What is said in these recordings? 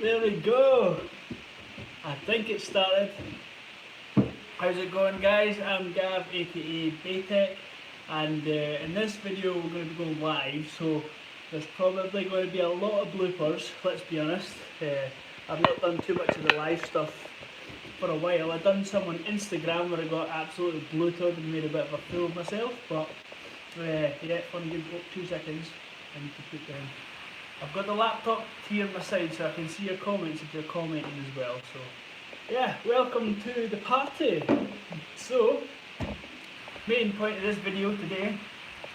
There we go. I think it started. How's it going, guys? I'm Gav, aka Beytek, and in this video we're going to be going live, so there's probably going to be a lot of bloopers, let's be honest. I've not done too much of the live stuff for a while. I've done some on Instagram where I got absolutely bloated and made a bit of a fool of myself, but yeah, let me give it 2 seconds. I need to put down. I've got the laptop here on my side so I can see your comments if you're commenting as well. So yeah, welcome to the party. So, main point of this video today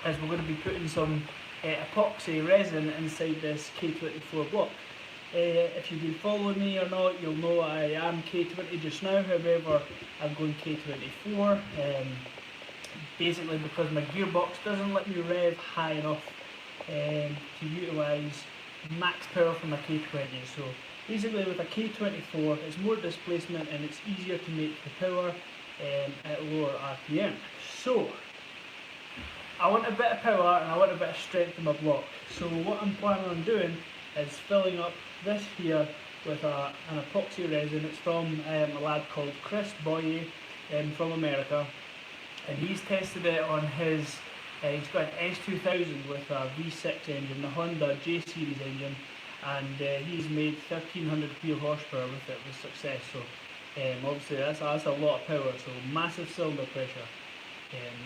is we're going to be putting some epoxy resin inside this K24 block. If you've been following me or not, you'll know I am K20 just now, however I'm going K24. Basically because my gearbox doesn't let me rev high enough to utilise max power from a K20. So basically with a K24 it's more displacement and it's easier to make the power at lower RPM. So I want a bit of power and I want a bit of strength in my block. So what I'm planning on doing is filling up this here with an epoxy resin. It's from a lad called Chris from America, and he's tested it on his he's got an S2000 with a V6 engine, the Honda J series engine, and he's made 1300 wheel horsepower with it with success. So obviously that's a lot of power, so massive cylinder pressure.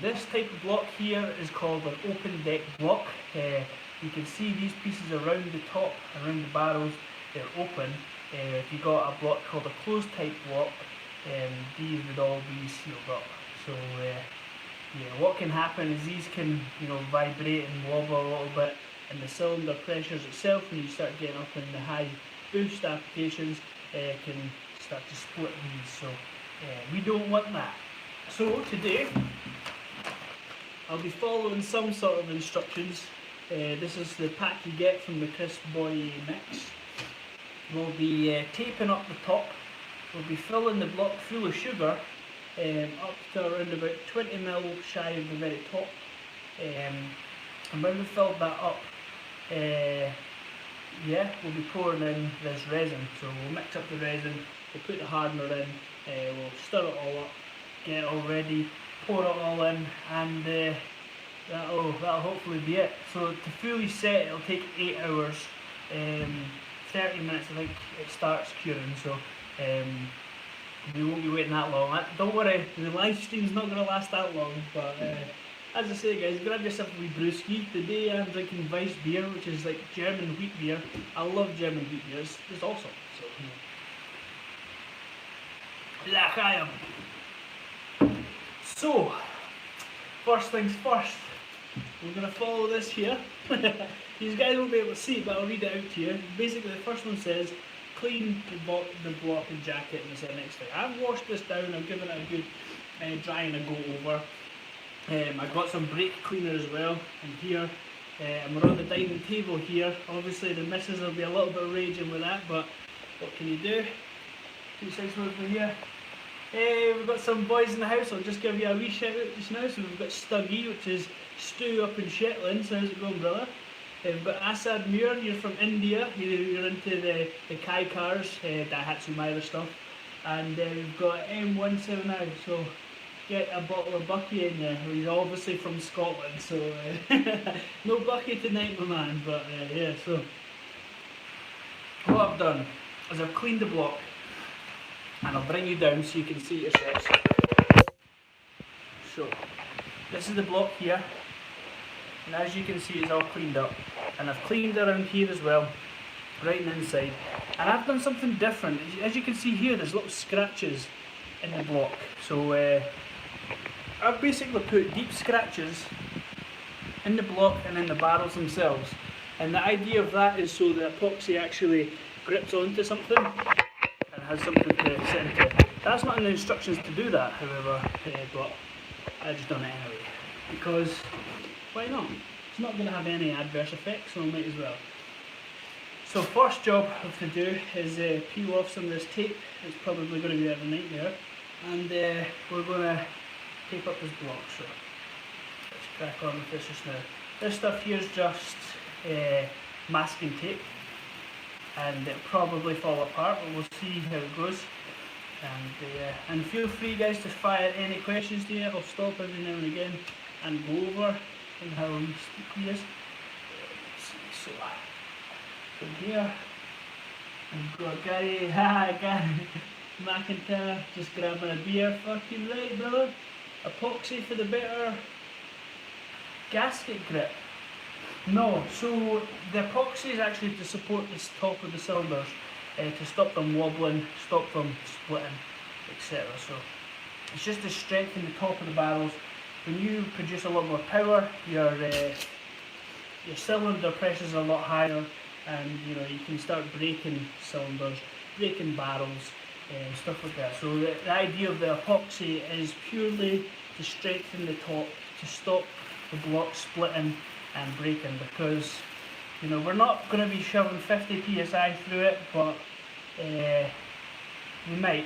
This type of block here is called an open deck block. You can see these pieces around the top, around the barrels, they're open. If you got a block called a closed type block, these would all be sealed up. So yeah, what can happen is these can, vibrate and wobble a little bit, and the cylinder pressures itself, when you start getting up in the high boost applications, can start to split these. So we don't want that. So today I'll be following some sort of instructions. This is the pack you get from the Chris mix. We'll be taping up the top. We'll be filling the block full of sugar up to around about 20 ml shy of the very top. And when we've filled that up, we'll be pouring in this resin. So we'll mix up the resin, we'll put the hardener in, we'll stir it all up, get it all ready, pour it all in, and that'll hopefully be it. So to fully set, it'll take 8 hours. 30 minutes I think it starts curing, so we won't be waiting that long. Don't worry, the live stream's not going to last that long, but as I say, guys, grab yourself a wee brewski. Today I'm drinking Weiss beer, which is like German wheat beer. I love German wheat beer, it's awesome. So, L'chaim. So, first things first, we're going to follow this here. These guys won't be able to see it, but I'll read it out to you. Basically, the first one says, clean the block and jacket, and the next thing. I've washed this down, I've given it a good drying a go over. I've got some brake cleaner as well in here, and we're on the dining table here. Obviously the missus will be a little bit raging with that, but what can you do? 2 seconds over here. We've got some boys in the house. I'll just give you a wee shout out just now. So we've got Stuggy, which is Stu up in Shetland. So how's it going, brother? We've got Asad Muir, you're from India. You're into the Kai cars, Daihatsu Myra stuff. And we've got M179. So get a bottle of Bucky in there. He's obviously from Scotland, so no Bucky tonight, my man. But yeah, so what I've done is I've cleaned the block, and I'll bring you down so you can see it yourselves. So this is the block here, and as you can see it's all cleaned up, and I've cleaned around here as well, right on the inside, and I've done something different. As you can see here, there's little scratches in the block, so I've basically put deep scratches in the block and in the barrels themselves, and the idea of that is so the epoxy actually grips onto something and has something to sit into. That's not in the instructions to do that, however, but I just done it anyway, because why not? It's not going to have any adverse effects, so I might as well. So first job I have to do is peel off some of this tape. It's probably going to be a nightmare, and we're going to tape up this block. So let's crack on with this just now. This stuff here is just masking tape, and it'll probably fall apart, but we'll see how it goes. And feel free guys to fire any questions to you. I'll stop every now and again and go over and how he is. So from here, I've got Gary McIntyre just grabbing a beer. Fucking right, brother. Epoxy for the better gasket grip. No, so the epoxy is actually to support the top of the cylinders, to stop them wobbling, stop them splitting, etc. So it's just to strengthen the top of the barrels. When you produce a lot more power, your cylinder pressure is a lot higher, and you know you can start breaking cylinders, breaking barrels, and stuff like that. So the idea of the epoxy is purely to strengthen the top, to stop the block splitting and breaking, because you know we're not going to be shoving 50 psi through it, but we might.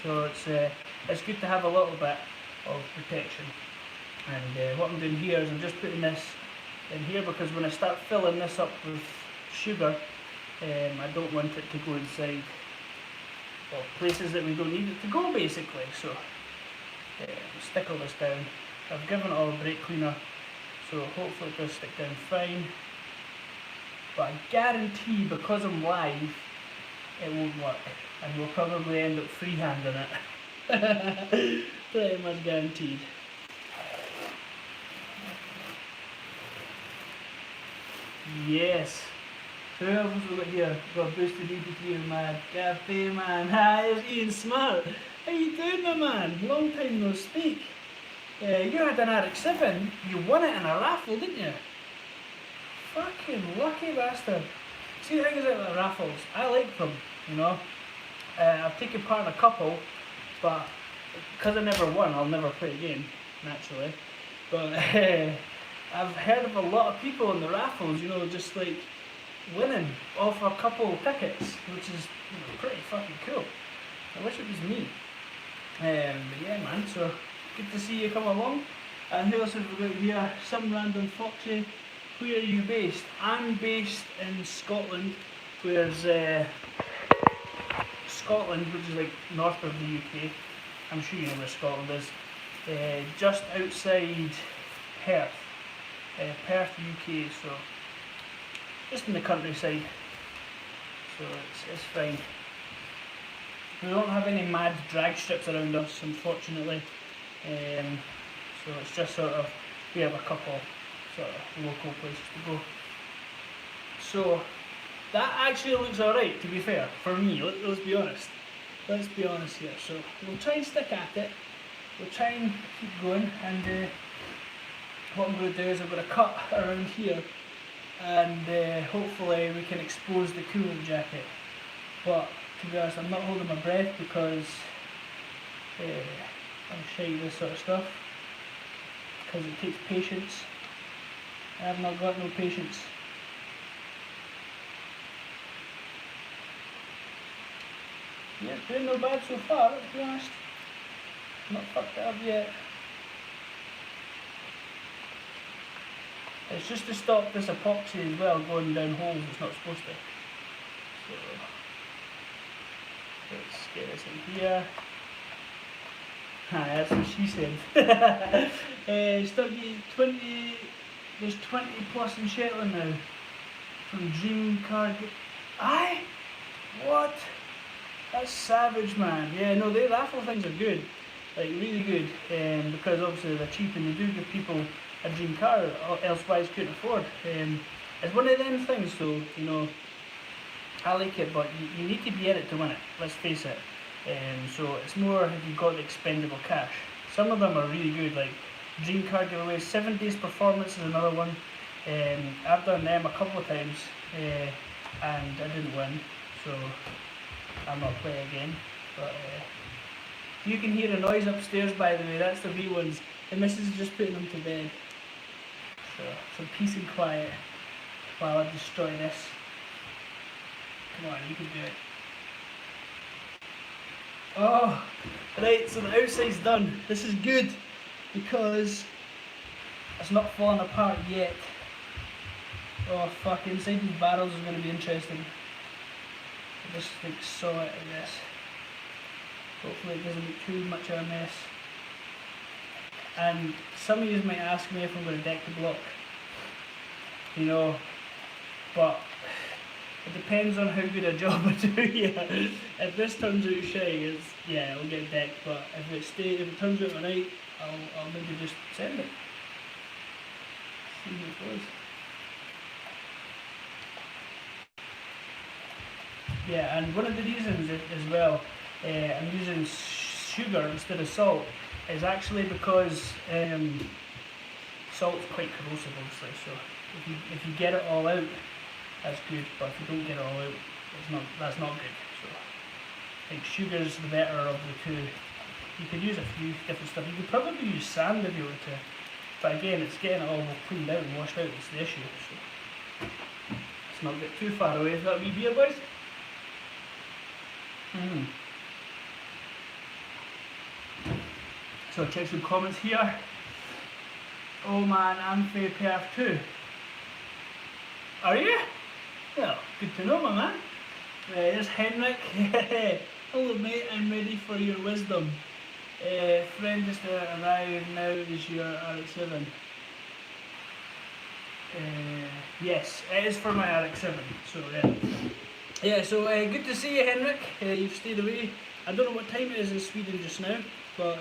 So it's good to have a little bit of protection. And what I'm doing here is I'm just putting this in here, because when I start filling this up with sugar, I don't want it to go inside, well, places that we don't need it to go, basically. So stick all this down. I've given it all a brake cleaner, so hopefully it does stick down fine. But I guarantee, because I'm live, it won't work, and we'll probably end up freehanding it. Pretty much guaranteed. Yes. So who else have we got here? We've got Boosted EPT, man. Cafe, man. Hi, it's Ian Smart. How you doing, my man? Long time no speak. You had an RX-7. You won it in a raffle, didn't you? Fucking lucky bastard. See, the thing is about raffles, I like them, you know. I've taken part in a couple, but because I never won, I'll never play again, naturally. But I've heard of a lot of people in the raffles, you know, just like winning off a couple of tickets, which is, you know, pretty fucking cool. I wish it was me. But yeah, man, so good to see you come along. And who else have we got here? Some random foxy. Where are you based? I'm based in Scotland, where's Scotland, which is like north of the UK. I'm sure you know where Scotland is. Just outside Perth. Perth, UK, so just in the countryside. So it's fine. We don't have any mad drag strips around us, unfortunately. So it's just sort of, we have a couple sort of local places to go. So that actually looks alright, to be fair, for me. Let's be honest. Let's be honest here. So we'll try and stick at it. We'll try and keep going, and what I'm going to do is I'm going to cut around here, and hopefully we can expose the coolant jacket. But to be honest, I'm not holding my breath, because I'll show you this sort of stuff, because it takes patience. I have not got no patience. Yeah, it's doing no bad so far, let's be honest. Not fucked it up yet. It's just to stop this epoxy as well going down holes it's not supposed to. So let's get this in here. That's what she said. Still get 20. There's 20 plus in Shetland now. From Dream Card. Aye? What? That's savage, man. Yeah, no, the raffle things are good. Like, really good. Because obviously they're cheap, and they do give people a dream car, elsewise couldn't afford. It's one of them things, so, you know, I like it, but you need to be in it to win it, let's face it. So it's more if you've got the expendable cash. Some of them are really good, like Dream Card giveaways. 7 Days Performance is another one. I've done them a couple of times, and I didn't win, so I'll not play again. But you can hear a noise upstairs, by the way, that's the wee ones. The missus is just putting them to bed. So some peace and quiet while I destroy this. Come on, you can do it. Oh, right, so the outside's done. This is good, because it's not falling apart yet. Oh fuck, inside these barrels is going to be interesting. I just like saw it, I guess. Hopefully it doesn't make too much of a mess. And some of you might ask me if I'm going to deck the block, you know, but it depends on how good a job I do here. If this turns out shy, yeah, I'll get decked, but if it turns out alright, I'll maybe just send it. See how it goes. Yeah, and one of the reasons as well I'm using sugar instead of salt is actually because salt's quite corrosive, obviously. So if you get it all out, that's good. But if you don't get it all out, that's not good. So I think sugar's the better of the two. You could use a few different stuff. You could probably use sand if you were to, but again, it's getting it all cleaned out and washed out. It's the issue. So let's not get too far away from that wee beer, boys. So check some comments here. Oh man, I'm for Perth too. Are you? Well, good to know, my man. There's Henrik. Hello mate, I'm ready for your wisdom. Friend just arrived, now is your RX-7. Yes, it is for my RX-7, so yeah. Yeah, so good to see you, Henrik. You've stayed away. I don't know what time it is in Sweden just now, but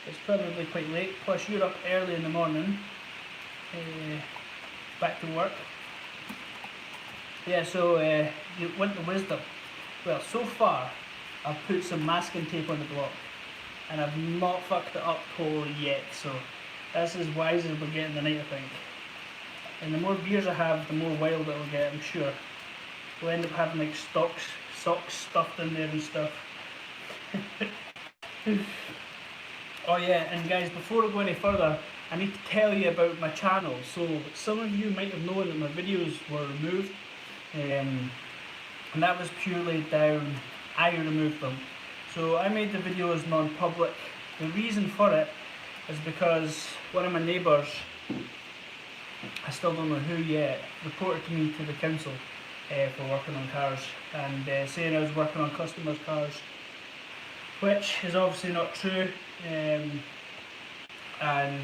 it's probably quite late. Plus, you're up early in the morning, back to work. Yeah, so you want the wisdom. Well, so far, I've put some masking tape on the block, and I've not fucked it up totally yet. So that's as wise as we're getting tonight, I think. And the more beers I have, the more wild it'll get, I'm sure. We'll end up having like socks stuffed in there and stuff. Oh yeah, and guys, before I go any further, I need to tell you about my channel. So some of you might have known that my videos were removed, and that was purely down, I removed them. So I made the videos non-public. The reason for it is because one of my neighbours, I still don't know who yet, reported me to the council for working on cars, and saying I was working on customers' cars, which is obviously not true. And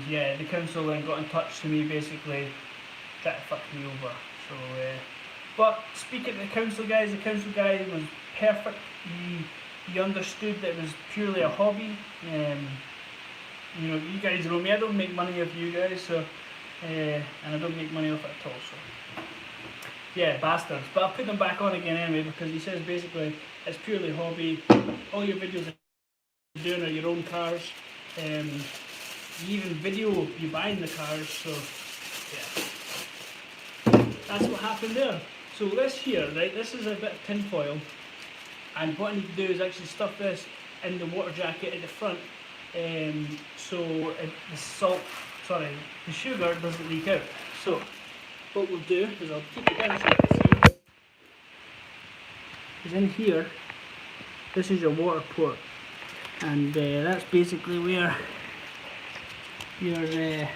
yeah, the council then got in touch to me, basically trying to fuck me over. So, but speaking to the council guy was perfect. He understood that it was purely a hobby. You know, you guys know me, I don't make money off you guys, so and I don't make money off it at all. So yeah, bastards. But I'll put them back on again anyway, because he says basically it's purely hobby. All your videos you're doing are your own cars. You even video you buying the cars, so yeah. That's what happened there. So this here, right, this is a bit of tin foil, and what I need to do is actually stuff this in the water jacket at the front, so the sugar doesn't leak out. So what we'll do is I'll keep it down so you can see. Because in here, this is your water port, and that's basically where your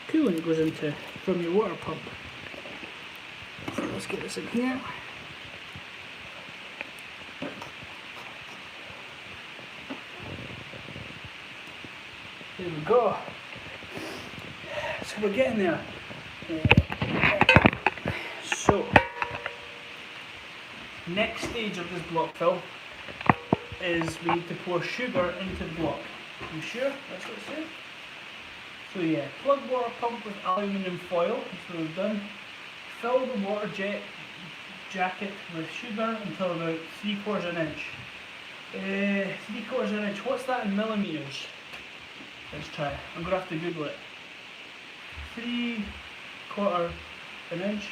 coolant goes into from your water pump. So let's get this in here. There we go. So we're getting there. So, next stage of this block fill is we need to pour sugar into the block. You sure? That's what it says. So yeah, plug water pump with aluminium foil. That's what we've done. Fill the water jacket with sugar until about 3/4 of an inch. 3/4 of an inch. What's that in millimeters? Let's try it. I'm gonna have to Google it. 3/4 an inch.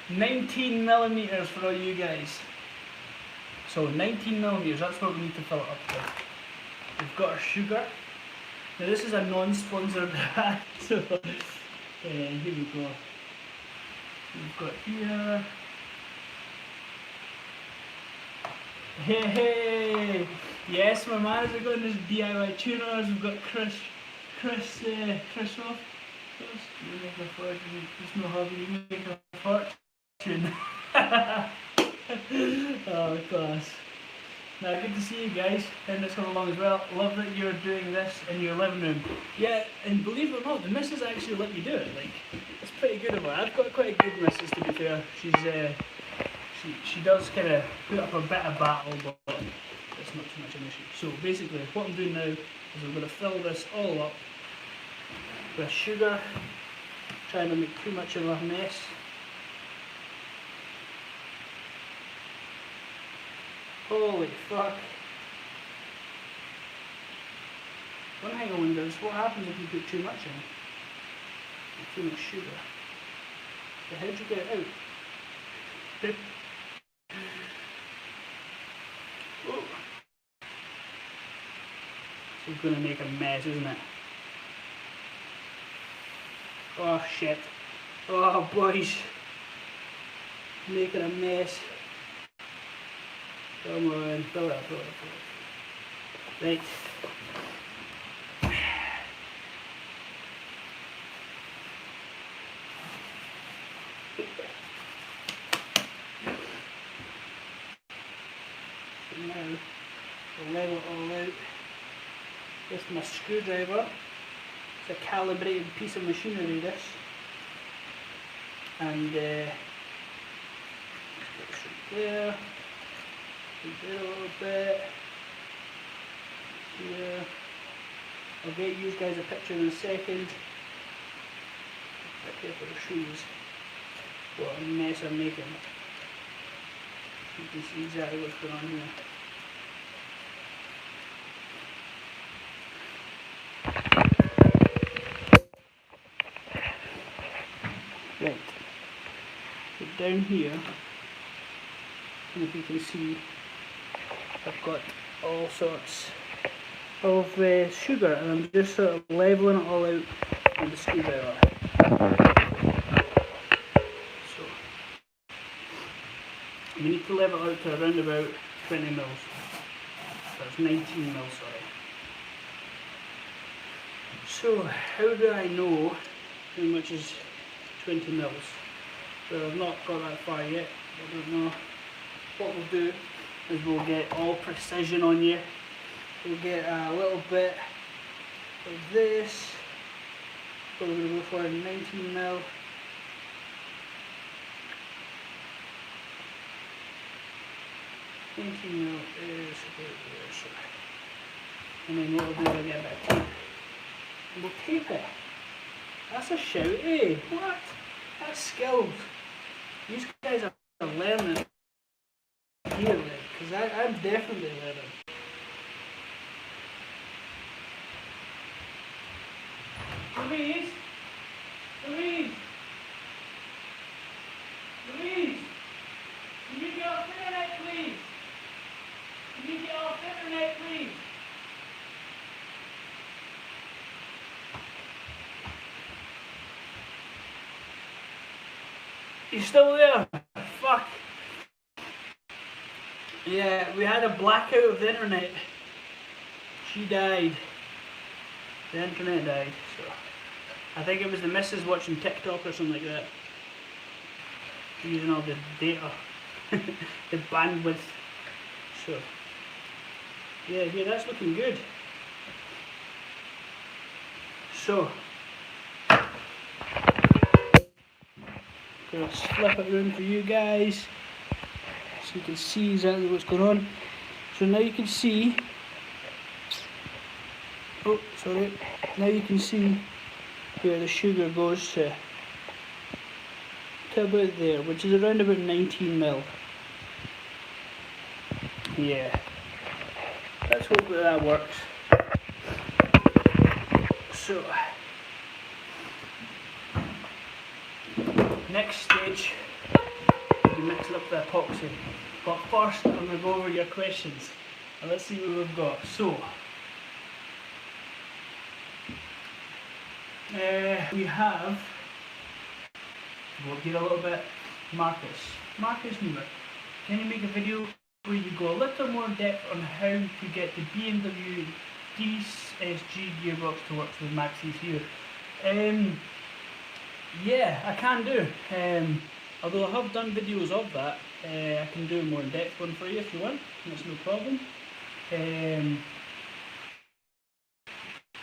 19 millimeters for all you guys. So 19 millimeters, that's what we need to fill it up to. We've got our sugar. Now this is a non-sponsored ad, so here we go. We've got here. Hey! Yes, my man, we've got this DIY tuners. We've got Chris off. You make a fortune. It's not hobby, you make a fortune. Oh, class. Now, good to see you guys, and it's coming along as well. Love that you're doing this in your living room. Yeah, and believe it or not, the missus actually let me do it. Like, it's pretty good of her. I've got quite a good missus, to be fair. She's she does kind of put up a bit of battle, but it's not too much of an issue. So basically, what I'm doing now is I'm going to fill this all up with sugar, trying to make too much of a mess. Holy fuck. One thing I wonder is what happens if you put too much in? Too much sugar. So how'd you get it out? Oh. This is going to make a mess, isn't it? Oh shit. Oh boys. Making a mess. Come on, fill it up. Right. So now, I'll level it all out. This is my screwdriver. It's a calibrated piece of machinery, this. And let's get this right there. There a little bit. Here. I'll get you guys a picture in a second. Right here for the shoes. What a mess I'm making. You can see exactly what's going on here. Right. So down here, and if you can see, I've got all sorts of sugar, and I'm just sort of leveling it all out with the screwdriver. So we need to level it out to around about 20 mils. That's 19 mils, sorry. So how do I know how much is 20 mils? So I've not got that far yet. I don't know. What we'll do is we'll get all precision on you. We'll get a little bit of this. So we're going to go for 19 mil. Is about there, so. And then what we'll do is we'll get a bit of tape. And we'll tape it. That's a shout, eh? What? That's skilled. These guys are learning here, because I'm definitely learning. Louise! Louise! Louise! Can you get off internet, please? Can you get off internet, please? You still there? Fuck. Yeah, we had a blackout of the internet. She died. The internet died, so I think it was the missus watching TikTok or something like that. Using all the data, the bandwidth. So yeah, that's looking good. So gonna flip it around for you guys so you can see exactly what's going on. So now you can see, oh sorry, now you can see where the sugar goes to about there, which is around about 19 mil. Yeah, let's hope that works. So next stage, you mix it up the epoxy. But first, I'm going to go over your questions. And let's see what we've got. So, we have, we'll get a little bit, Marcus Newman. Can you make a video where you go a little more in depth on how to get the BMW DSG gearbox to work with Max's here? yeah, I can do. Although I have done videos of that, I can do a more in-depth one for you if you want. That's no problem.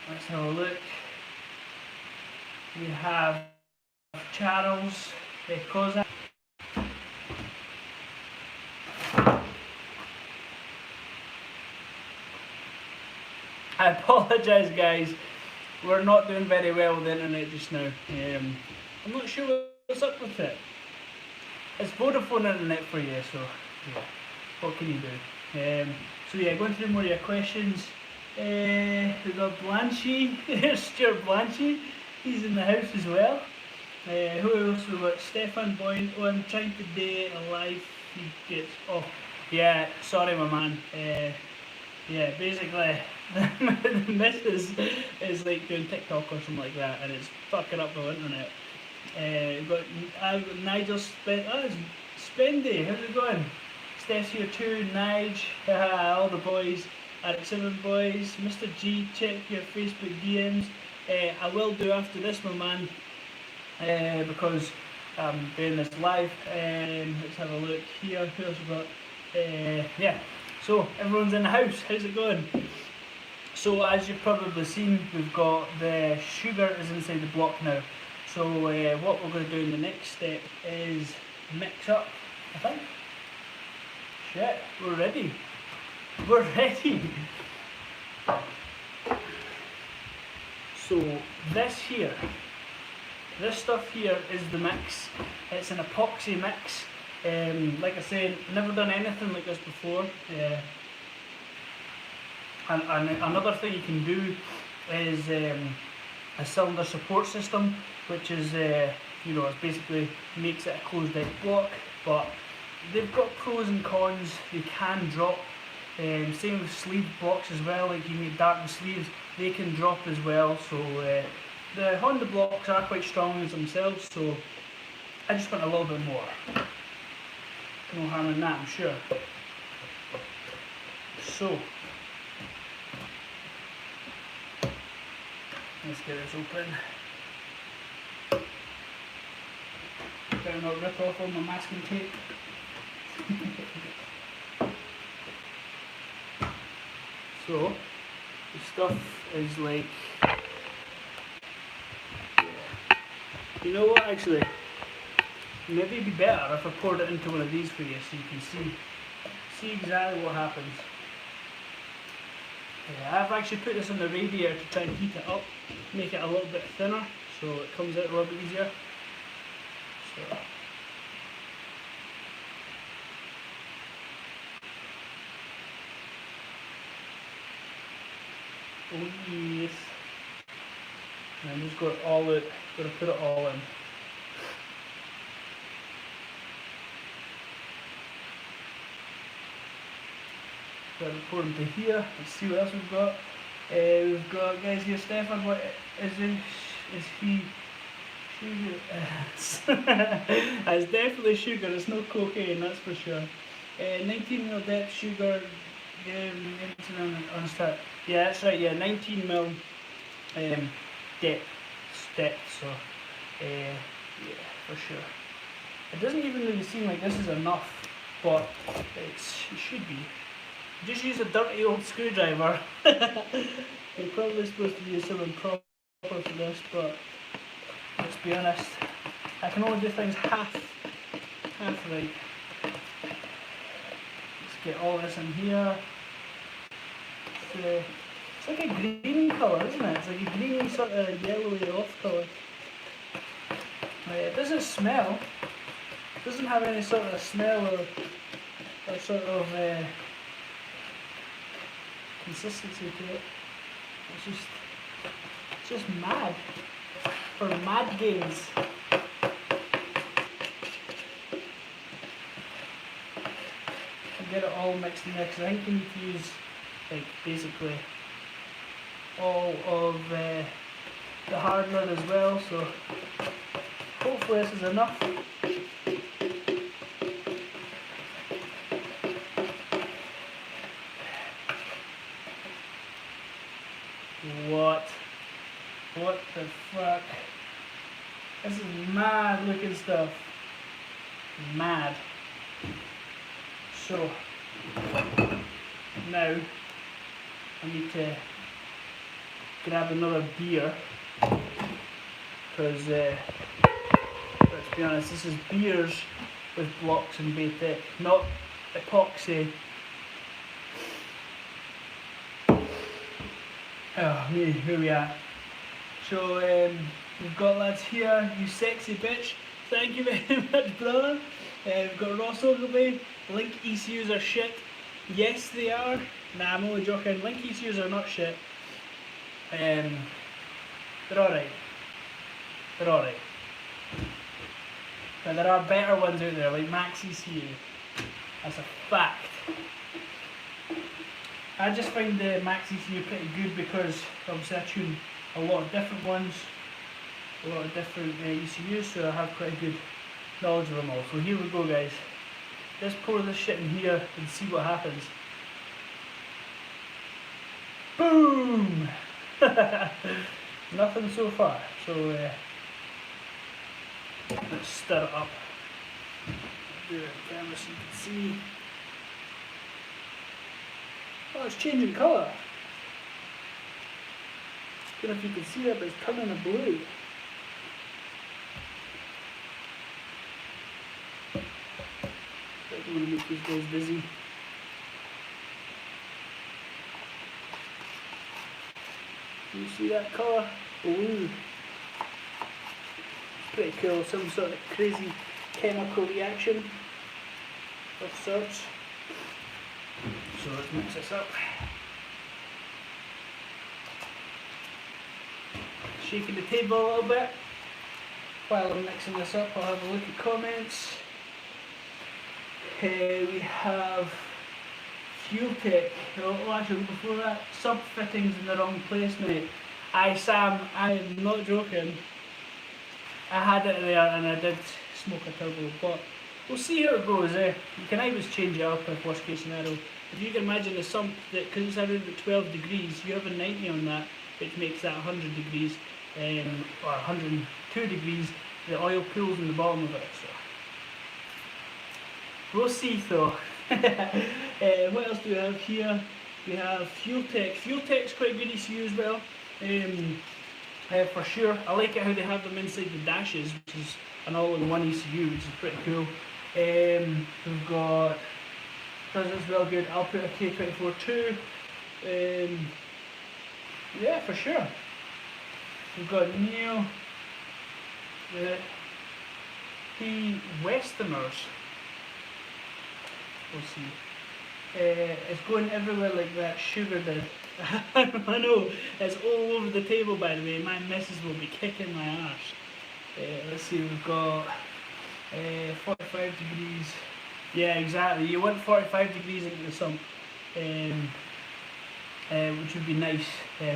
Let's have a look. We have Charles Kozak. I apologise, guys. We're not doing very well with the internet just now. I'm not sure what's up with it. It's Vodafone internet for you, so yeah. What can you do? So yeah, going through more of your questions. We've got Blanchy, Stuart Blanchy. He's in the house as well. Who else? We've got Stefan Boyd. Oh, I'm trying to do a live. He gets. Oh, yeah. Sorry, my man. Yeah, basically, the missus is like doing TikTok or something like that, and it's fucking up the internet. We've got Nigel Spendy. How's it going? Steph's here too. Nige, all the boys. Eric 7 boys. Mr. G, check your Facebook DMs. I will do after this, my man, because I'm doing this live. Let's have a look here. Who else we got? Yeah. So everyone's in the house. How's it going? So as you've probably seen, we've got the sugar is inside the block now. So what we're going to do in the next step is mix up. I think. Shit, we're ready. We're ready. So this here, this stuff here is the mix. It's an epoxy mix. Like I said, never done anything like this before. And another thing you can do is a cylinder support system, which is you know, it basically makes it a closed out block, but they've got pros and cons. They can drop. Same with sleeve blocks as well. Like you can get darkened sleeves, they can drop as well. So the Honda blocks are quite strong as themselves. So I just want a little bit more. No harm in that, I'm sure. So let's get this open. Better not rip off all my masking tape. So the stuff is like, yeah. You know what, actually, maybe it'd be better if I poured it into one of these for you so you can see exactly what happens. Yeah, I've actually put this on the radiator to try and heat it up, make it a little bit thinner so it comes out a little bit easier. So. Oh yes. And I'm just going to put it all in. Got it poured into here. Let's see what else we've got. We've got guys here. Stefan, what is he? Sugar. It's definitely sugar. It's no cocaine, that's for sure. 19 ml depth sugar. On start. Yeah, that's right. Yeah, 19 ml depth. So yeah, for sure. It doesn't even really seem like this is enough, but it should be. Just use a dirty old screwdriver. You're probably supposed to use something proper for this, but let's be honest, I can only do things half right. Let's get all this in here. It's like a green colour, isn't it? It's like a greeny sort of yellowy off colour. It doesn't smell. It doesn't have any sort of smell or sort of consistency to it. It's just mad. For mad games. Get it all mixed in there because I think you need to use like basically all of the hardener as well, so hopefully this is enough. What the fuck? This is mad looking stuff. Mad. So, now I need to grab another beer because, let's be honest, this is beers with blocks and Beytek, not epoxy. Oh, me, who we at? So, we've got lads here, you sexy bitch. Thank you very much, brother. We've got Ross Ogilvie. Link ECUs are shit. Yes, they are. Nah, I'm only joking. Link ECUs are not shit. They're alright. They're alright. But there are better ones out there, like Max ECU. That's a fact. I just find the Max ECU pretty good because obviously I tune a lot of different ones, a lot of different ECUs, so I have quite a good knowledge of them all. So here we go, guys. Let's pour this shit in here and see what happens. Boom! Nothing so far, so let's stir it up. Do it on camera so you can see. Oh, it's changing colour. I don't know if you can see that, but it's turning a blue. I don't want to make these guys dizzy. Do you see that colour? Blue. It's pretty cool, some sort of crazy chemical reaction of sorts. So let's mix this up. Shaking the table a little bit. While I'm mixing this up, I'll have a look at comments. We have Beytek. Oh, actually, before that, sub fittings in the wrong place, mate. Aye, Sam, I am not joking. I had it there and I did smoke a turbo, but we'll see how it goes. You can always change it up if worst case scenario. If you can imagine the sump, because it's around about 12 degrees, you have a 90 on that, which makes that 100 degrees, or 102 degrees, the oil pools in the bottom of it. So we'll see though. What else do we have here? We have Beytek. Beytek's quite good ECU as well, for sure. I like it how they have them inside the dashes, which is an all-in-one ECU, which is pretty cool. We've got, that's well good. I'll put a K24 too. Yeah, for sure. We've got new, the Westerners. We'll see. It's going everywhere like that sugar did. I know, it's all over the table by the way. My missus will be kicking my ass. Let's see, we've got 45 degrees. Yeah, exactly. You want 45 degrees into the sump, which would be nice.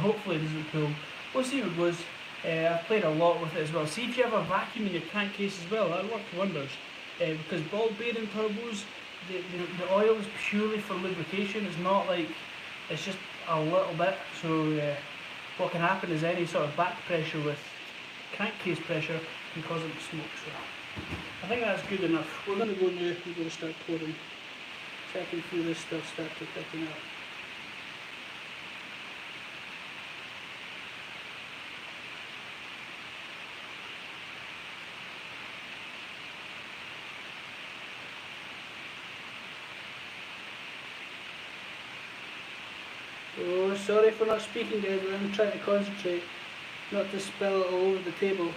Hopefully it doesn't pull. We'll see how it goes. I've played a lot with it as well. See if you have a vacuum in your crankcase as well, that works wonders. Because ball bearing turbos, the oil is purely for lubrication. It's not like, it's just a little bit. So what can happen is any sort of back pressure with crankcase pressure can cause it to smoke. So I think that's good enough. We're going to go now, we're going to start pouring. So I can feel this stuff start to thicken up. Oh, sorry for not speaking guys, but I'm trying to concentrate not to spill it all over the table.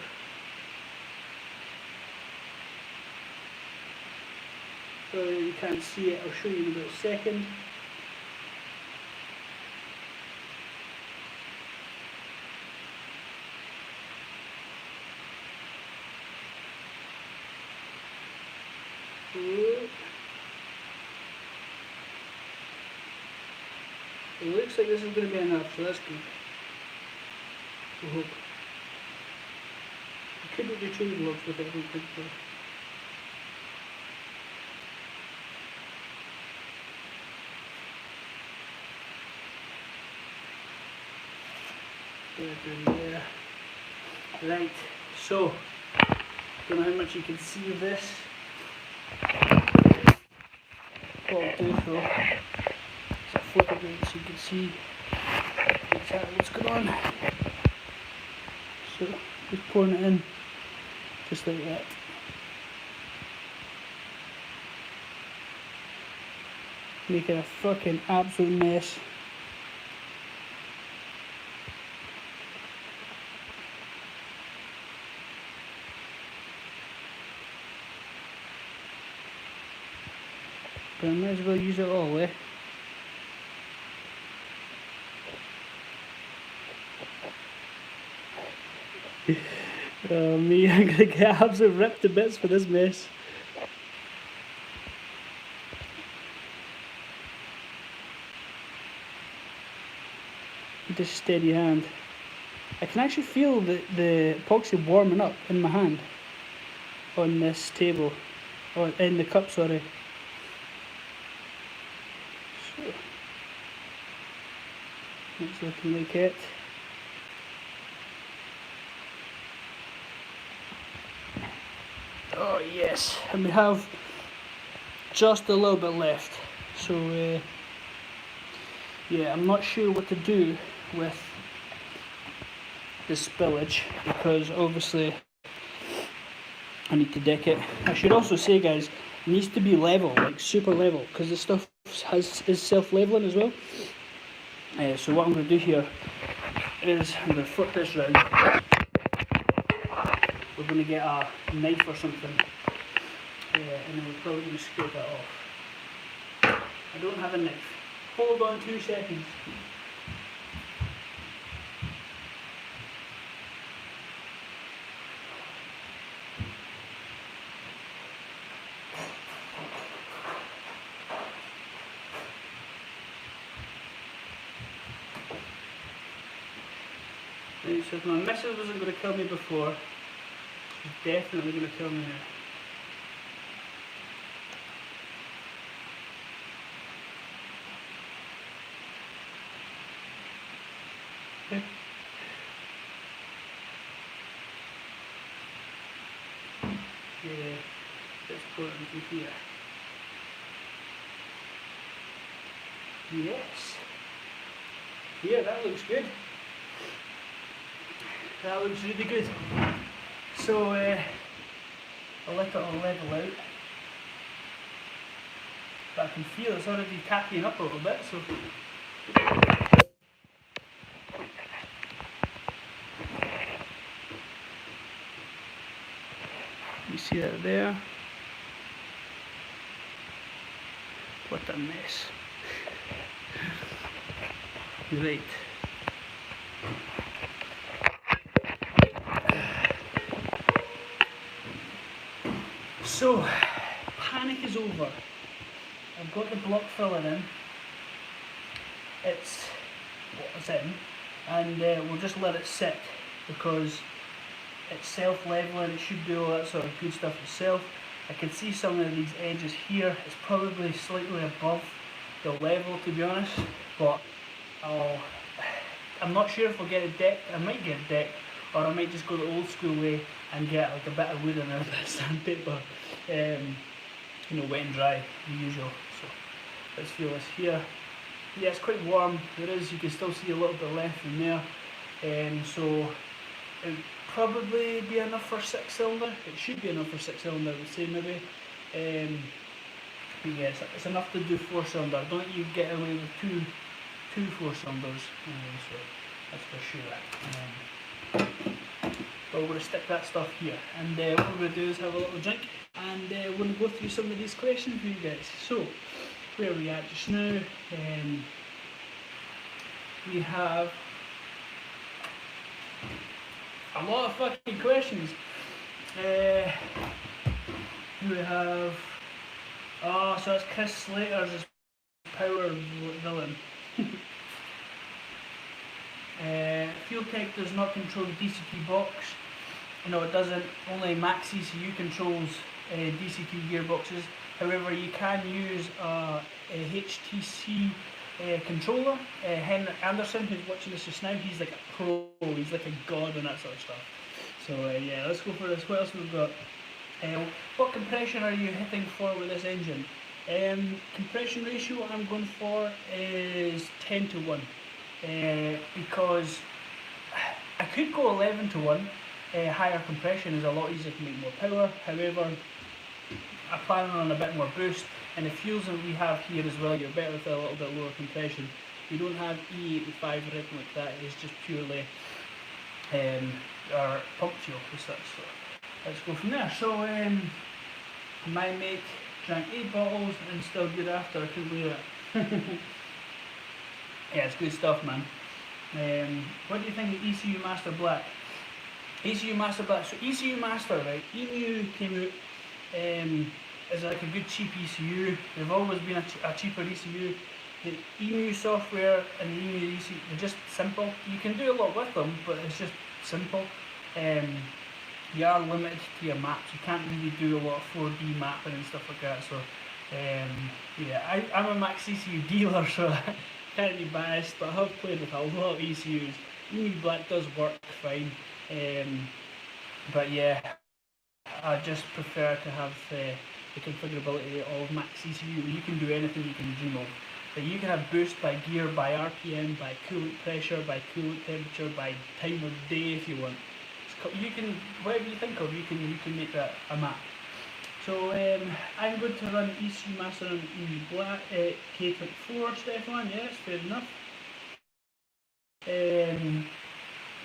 Sorry you can't see it, I'll show you in about a second. It looks like this is going to be enough, so that's good. I hope. I couldn't do change blocks with it, I don't think so. There. Right, so Don't know how much you can see of this. What I'll do though is I'll flip it around so you can see exactly what's going on. So just pouring it in just like that. Making a fucking absolute mess. But I might as well use it all, eh? Oh me, I'm gonna get absolutely ripped to bits for this mess. Just steady hand. I can actually feel the epoxy warming up in my hand on this table, or in the cup, sorry. So, it's looking like it. Oh yes, and we have just a little bit left. So yeah, I'm not sure what to do with the spillage because obviously I need to deck it. I should also say, guys, it needs to be level, like super level, because the stuff is self-leveling as well. So what I'm going to do here is I'm going to flip this round. We're going to get a knife or something, and then we're probably going to scrape that off. I don't have a knife. Hold on 2 seconds. Right, so if my missus wasn't going to kill me before, she's definitely going to kill me now. Yeah, let's put it into here. Yes. Yeah, that looks good. That looks really good. So I'll let it all level out. But I can feel it's already tacking up a little bit, so you see that there? What a mess. Right. So, panic is over. I've got the block filler in. It's what it's in, and we'll just let it sit because it's self-leveling. It should do all that sort of good stuff itself. I can see some of these edges here. It's probably slightly above the level, to be honest, but I'm not sure if I'll get it decked. I might get it decked, or I might just go the old school way and get like a bit of wood and a bit of sandpaper, you know, wet and dry, the usual. So let's feel this here. Yeah, it's quite warm. There is, you can still see a little bit left in there. So it would probably be enough for 6-cylinder. It should be enough for 6-cylinder, I would say maybe. But yeah, it's enough to do 4-cylinder. Don't let you get away with two 4-cylinders. So that's for sure. But we're going to stick that stuff here, and what we're going to do is have a little drink, and we're going to go through some of these questions for you guys. So, where are we at just now? We have a lot of fucking questions. We have, oh, so that's Chris Slater's power villain. Beytek does not control the DCT box. No, it doesn't. Only Max ECU controls DCT gearboxes. However, you can use a HTC controller. Henrik Anderson, who's watching this just now, he's like a pro. He's like a god on that sort of stuff. So yeah, let's go for this. What else we've got? What compression are you hitting for with this engine? Compression ratio I'm going for is 10 to 1 because I could go 11 to 1. Higher compression is a lot easier to make more power. However, I plan on a bit more boost, and the fuels that we have here as well, you're better with a little bit lower compression. You don't have E85 or anything like that. It's just purely our pump fuel as such. So let's go from there. So my mate drank 8 bottles and still good after. I couldn't believe it. Yeah, it's good stuff, man. What do you think of ECU Master Black? ECU Master Black. So ECU Master, right? EMU came out as like a good cheap ECU. They've always been a cheaper ECU. The EMU software and the EMU ECU, they're just simple. You can do a lot with them, but it's just simple. You are limited to your maps. You can't really do a lot of 4D mapping and stuff like that. So yeah, I'm a Max ECU dealer, so I can't be biased, but I have played with a lot of ECUs. EMU Black does work fine, but yeah, I just prefer to have the configurability of Max ECU. You can do anything you can dream of. But you can have boost by gear, by RPM, by coolant pressure, by coolant temperature, by time of day if you want. You can, whatever you think of, you can make that a map. So I'm going to run ECU Master on EMU Black, K24, Stefan, yes, fair enough.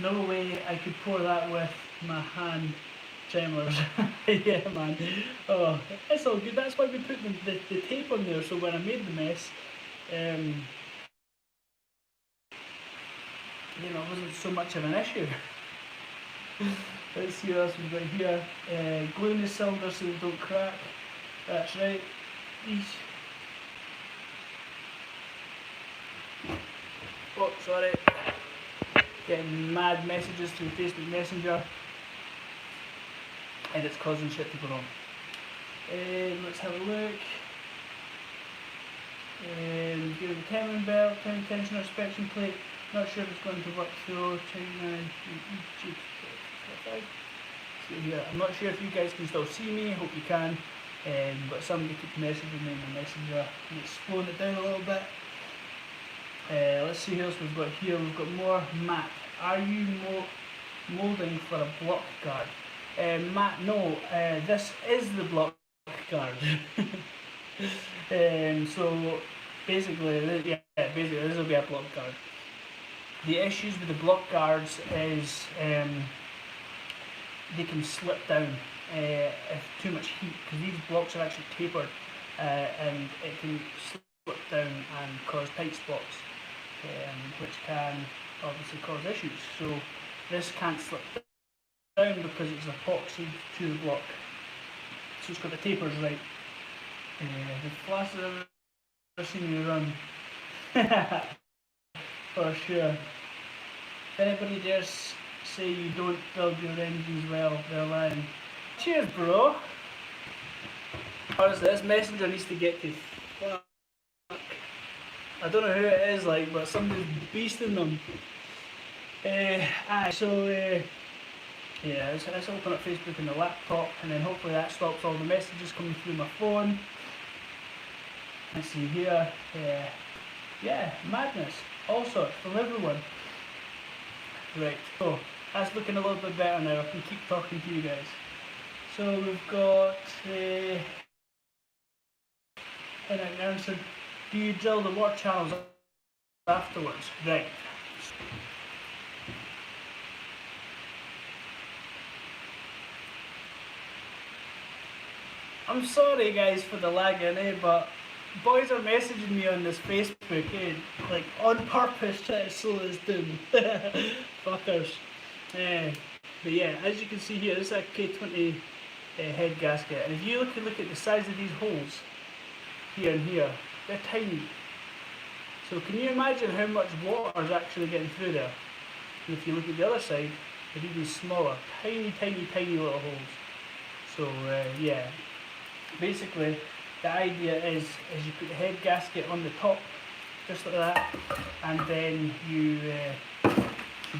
No way I could pour that with my hand tremors. Yeah, man. Oh, it's all good. That's why we put the tape on there, so when I made the mess, you know, it wasn't so much of an issue. Let's see what else we've got here. Gluing the cylinder so they don't crack. That's right. Oh, sorry. Getting mad messages through Facebook Messenger, and it's causing shit to go wrong. Let's have a look. Give the timing belt, time tensioner, inspection plate. Not sure if it's going to work through. See here. I'm not sure if you guys can still see me. Hope you can. But somebody keeps messaging me in the messenger, and it's slowing it down a little bit. Let's see what else we've got here. We've got more Matt. Are you moulding for a block guard? Matt, no. This is the block guard. So basically, yeah, basically this will be a block guard. The issues with the block guards is they can slip down if too much heat, because these blocks are actually tapered, and it can slip down and cause tight spots, which can obviously cause issues. So this can't slip down because it's epoxy to the block, so it's got the tapers right. The fastest I've ever seen you run. For sure. If anybody dares say you don't build your engines well, they're lying. Cheers, bro. Honestly, this messenger needs to get to. Fuck. I don't know who it is, like, but somebody's beasting them. Yeah, let's open up Facebook on the laptop, and then hopefully that stops all the messages coming through my phone. Let's see here. Yeah, madness. All sorts from everyone. Right, so that's looking a little bit better now. I can keep talking to you guys. So we've got Aaronson. Do you drill the water channels afterwards? Right. I'm sorry guys for the lagging, but boys are messaging me on this Facebook, like on purpose trying to slow this down. Fuckers. But yeah, as you can see here, this is a K20 head gasket, and if you look at the size of these holes here and here, they're tiny. So can you imagine how much water is actually getting through there? And if you look at the other side, they're even smaller, tiny little holes. So yeah, basically the idea is you put the head gasket on the top, just like that, and then you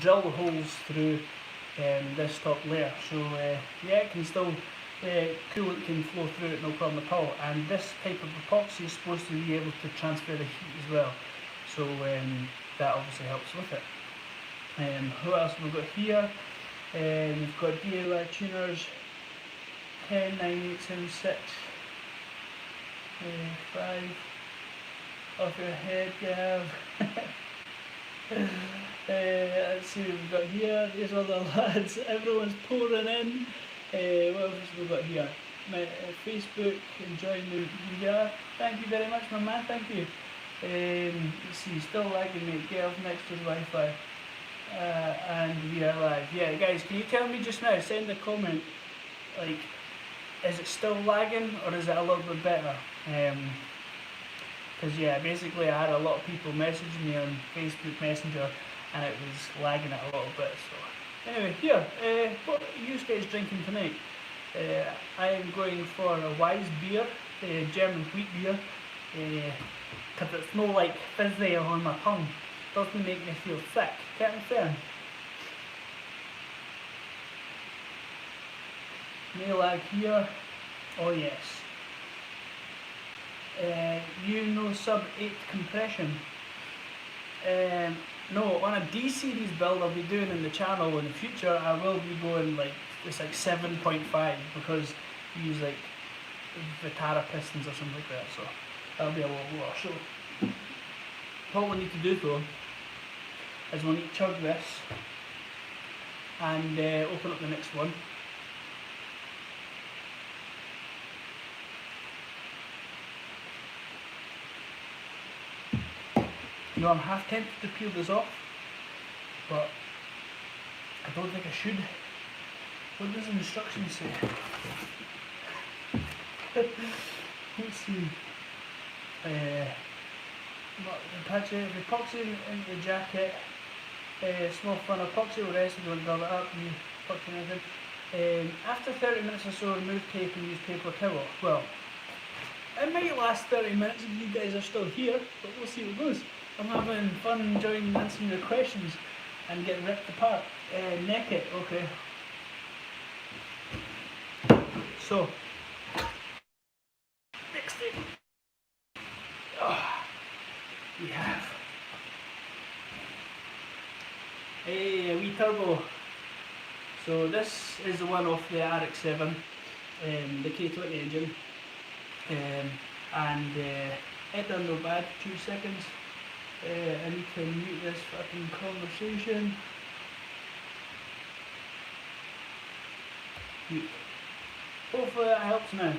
drill the holes through this top layer. So yeah, it can still coolant can flow through it, no problem at all. And this type of epoxy is supposed to be able to transfer the heat as well. So that obviously helps with it. What else have we got here? We've got DIY tuners, 10, 9, 8, 7, 6, 5, off your head, Gav. Let's see what we've got here. These are the lads. Everyone's pouring in. What else have we got here? My Facebook, enjoying the video. Thank you very much, my man. Thank you. Let's see, still lagging, mate. Get off next to the Wi-Fi. And we are live. Yeah, guys, can you tell me just now? Send a comment. Like, is it still lagging or is it a little bit better? Because yeah, basically I had a lot of people messaging me on Facebook Messenger, and it was lagging it a little bit. So anyway, here, what are you guys drinking tonight? I am going for a Wise beer, German wheat beer, because it's no like fizzy on my tongue. Doesn't make me feel sick. Can't confirm. No lag here. Oh yes. You know sub 8 compression. No, on a D series build I'll be doing in the channel in the future, I will be going like, it's like 7.5 because you use like Vitara pistons or something like that, so that'll be a lot lower. So what we need to do though is we'll need to chug this and open up the next one. You know, I'm half tempted to peel this off, but I don't think I should. What does the instructions say? Let's see. Patch it, epoxy into the jacket, small fun epoxy will rest, we don't build it up, new epoxy and everything. After 30 minutes or so, remove tape and use paper towel. Well, it might last 30 minutes if you guys are still here, but we'll see what goes. I'm having fun enjoying answering your questions and getting ripped apart. Neck it, okay. So, next thing. We have a wee turbo. So this is the one off the RX-7, the K20 engine, and it done no bad. 2 seconds. I need to mute this fucking conversation. Mute. Hopefully that helps now.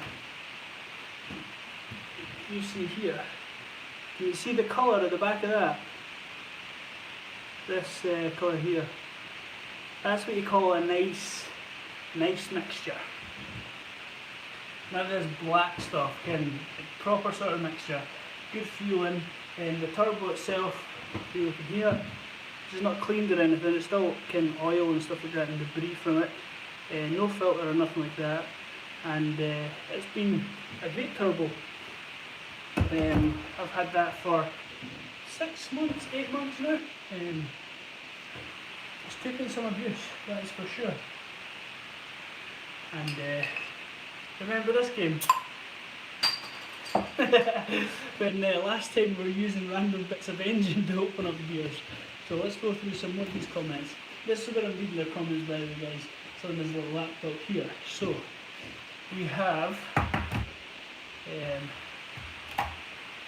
You see here. Can you see the colour at the back of that? This colour here. That's what you call a nice mixture. Now this black stuff, again, proper sort of mixture. Good fueling. And the turbo itself, if you look in here, this is not cleaned or anything, it's still kind of oil and stuff like that and debris from it. No filter or nothing like that. And it's been a great turbo. I've had that for 6 months, 8 months now. It's taken some abuse, that is for sure. And remember this game? When last time we were using random bits of engine to open up the beers. So let's go through some more of these comments. This is where I'm reading their comments, by the way, guys. So on this little laptop here. So we have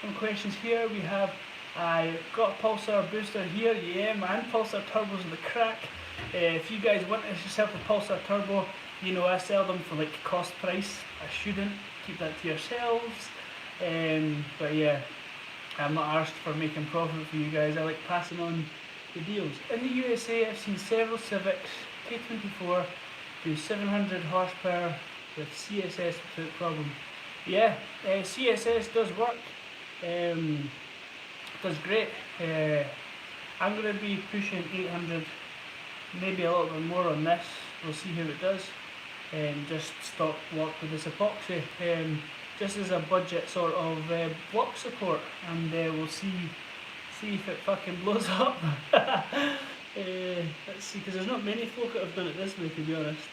some questions here. We have, I got a Pulsar booster here. Yeah, man, Pulsar turbos are the crack. If you guys want yourself a Pulsar turbo, you know I sell them for like cost price. I shouldn't. Keep that to yourselves. But yeah, I'm not arsed for making profit for you guys. I like passing on the deals. In the USA, I've seen several Civics K24 do 700 horsepower with CSS without problem. Yeah, CSS does work. Does great. I'm going to be pushing 800, maybe a little bit more on this. We'll see how it does. Just stock block with this epoxy. Just as a budget sort of block support, and we'll see if it fucking blows up. Let's see, because there's not many folk that have done it this way, to be honest.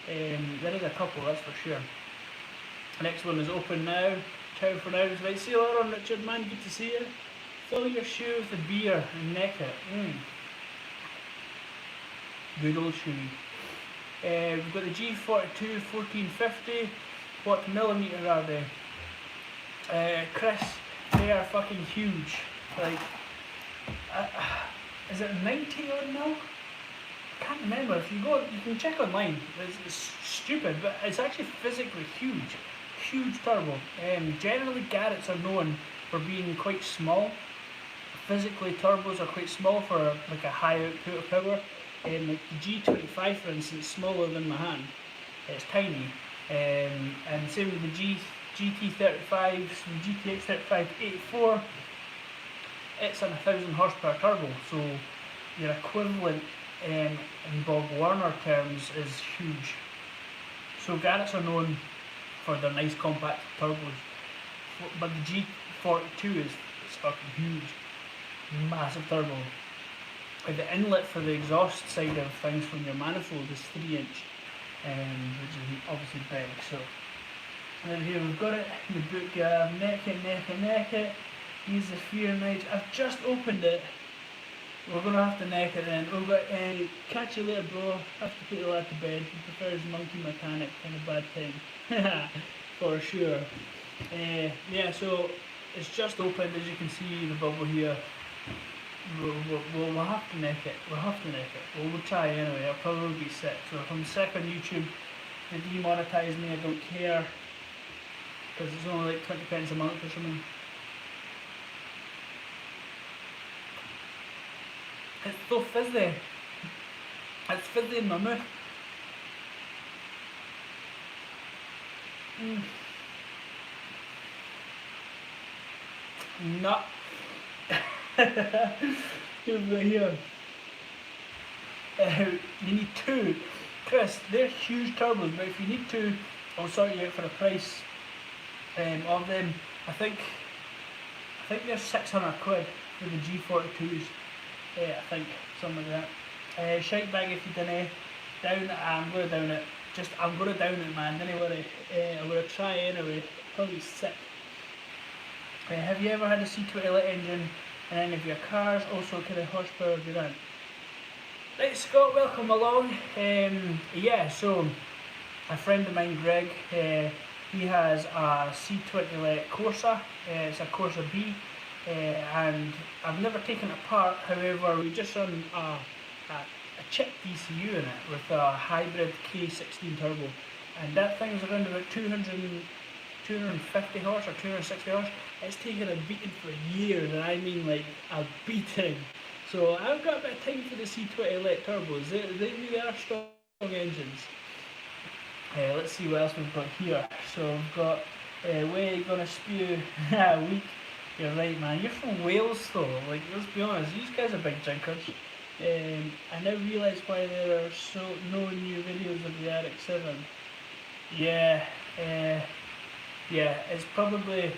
There is a couple, that's for sure. Next one is open now. Ciao for now. Right, see you later on, Richard, man, good to see you. Fill your shoe with the beer and neck it. Good old shoe. We've got the G42 1450. What millimetre are they? Chris, they are fucking huge. Like, is it 90 odd mil? I can't remember. If you go, you can check online. It's stupid, but it's actually physically huge. Huge turbo. Generally, Garrett's are known for being quite small. Physically, turbos are quite small for like a high output of power. Like the G25, for instance, smaller than my hand. It's tiny. And same with the GT35s, the GTX 3584. It's an 1000 horsepower turbo, so your equivalent in Bob Warner terms is huge. So Garrett's are known for their nice compact turbos, but the G42 is fucking huge, massive turbo. The inlet for the exhaust side of things from your manifold is 3 inch, which is obviously big. So, and then here we've got it, the book, neck it. Use the fear knife. I've just opened it. We're gonna have to neck it in. We've got catch you later, bro. Have to put the lad to bed. He prefers monkey mechanic, kind of bad thing. For sure. Yeah, so it's just opened, as you can see the bubble here. We'll have to neck it. We'll try anyway. I'll probably be sick. So if I'm sick on YouTube, they demonetize me. I don't care, because it's only like 20 pence a month or something. It's so fizzy. It's fizzy in my mouth. Nut. Here. You need 2. Chris, they're huge turbos, but if you need 2, I'll sort you out for a price of them. I think they're 600 quid for the G42s. I think, something like that. Shite bag if you didn't. Down it, I'm going to down it. I'm going to down it, man, don't worry. I'm going to try anyway. Probably sick. Have you ever had a C20 lit engine in any of your cars? Also, what kind of horsepower have you run? Right, Scott, welcome along. Yeah, so a friend of mine, Greg, he has a C20 lit Corsa. It's a Corsa B. And I've never taken it apart. However, we just run a chip DCU in it with a hybrid K16 turbo, and that thing's around about 250 horse or 260 horse. It's taken a beating for years, and I mean like a beating. So I've got a bit of time for the C20 lit turbos. They really are strong engines. Let's see what else we've got here. So we've got way gonna spew weak. You're right, man. You're from Wales, though. Like, let's be honest, these guys are big drinkers. I now realise why there are no new videos of the RX-7. Yeah, it's probably.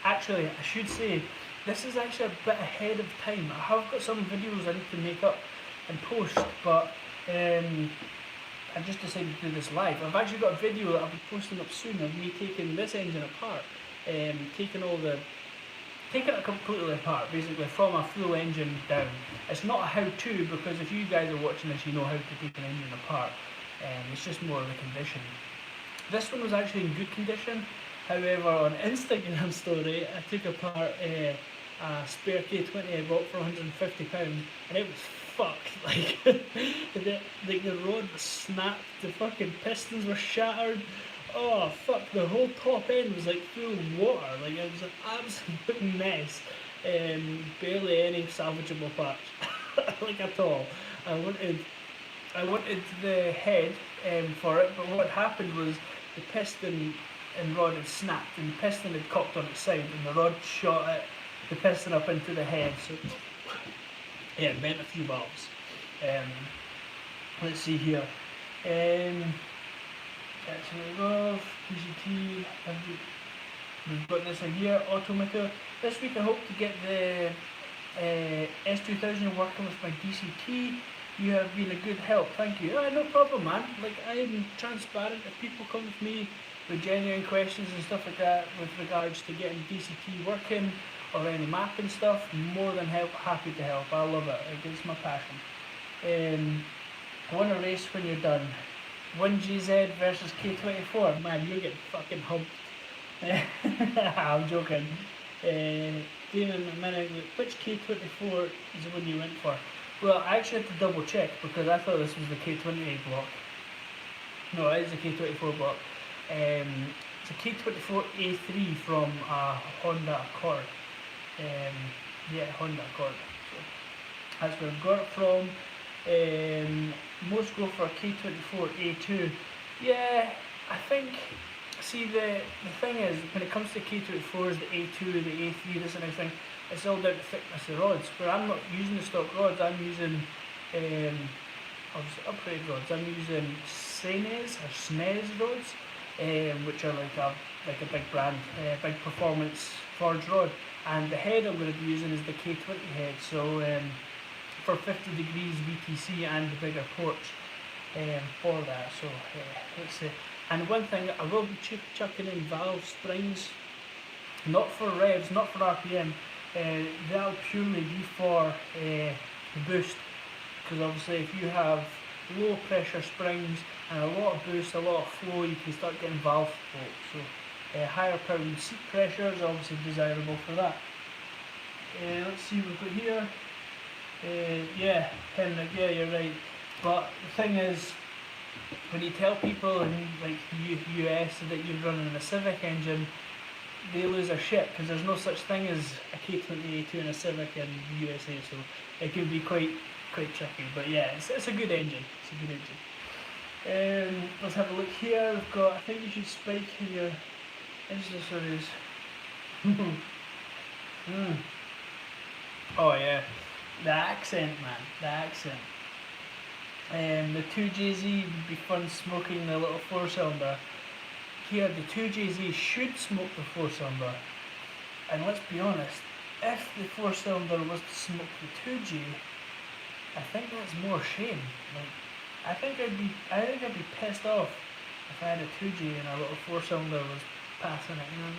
Actually, I should say, this is actually a bit ahead of time. I have got some videos I need to make up and post, but I just decided to do this live. I've actually got a video that I'll be posting up soon of me taking this engine apart, taking it completely apart, basically from a full engine down. It's not a how-to, because if you guys are watching this, you know how to take an engine apart. It's just more of the condition. This one was actually in good condition. However, on Instagram story, I took apart a spare K20 I bought for £150, and it was fucked. Like, the rod was snapped, the fucking pistons were shattered. Oh fuck, the whole top end was like full of water. Like, it was an absolute mess. Barely any salvageable parts, like at all. I wanted the head for it, but what happened was the piston and rod had snapped, and the piston had cocked on its side, and the rod shot the piston up into the head. So yeah, it bent a few valves. Let's see here. PCT, we've got this in here, automaker. This week I hope to get the S2000 working with my DCT. You have been a good help, thank you. No problem, man. Like, I am transparent. If people come to me with genuine questions and stuff like that with regards to getting DCT working or any mapping stuff, more than happy to help. I love it. Like, it's my passion. I want to race when you're done. 1GZ versus K24. Man, you're getting fucking humped. I'm joking. Damon, a minute, which K24 is the one you went for? Well, I actually had to double check because I thought this was the K28 block. No, it is the K24 block. It's a K24 A3 from a Honda Accord. Yeah, Honda Accord. So that's where I got it from. Most go for a K24 A2. Yeah, I think. See, the thing is, when it comes to K24s, the A2, the A3, this and everything, it's all down to thickness of rods. But I'm not using the stock rods. I'm using obviously upgrade rods. I'm using SNES rods, which are like a big brand, big performance forged rod. And the head I'm going to be using is the K20 head. So for 50 degrees VTC and the bigger ports for that. So let's see. And one thing, I will be chucking in valve springs, not for revs, not for RPM. That'll purely be for the boost, because obviously if you have low pressure springs and a lot of boost, a lot of flow, you can start getting valve float. So higher power seat pressure is obviously desirable for that. Let's see what we've got here. Yeah, Henrik, yeah, you're right. But the thing is, when you tell people in like the US that you're running a Civic engine, they lose their shit because there's no such thing as a K20A2 and a Civic in the USA, so it can be quite tricky. But yeah, it's a good engine. It's a good engine. Let's have a look here. We've got, I think you should spike in your Insta stories. Oh yeah, the accent, man, the accent. The 2JZ would be fun smoking the little 4-cylinder. Here, the 2JZ should smoke the 4-cylinder. And let's be honest, if the 4-cylinder was to smoke the 2J, I think that's more shame. Like, I think I'd be pissed off if I had a 2J and a little 4-cylinder was passing it. You know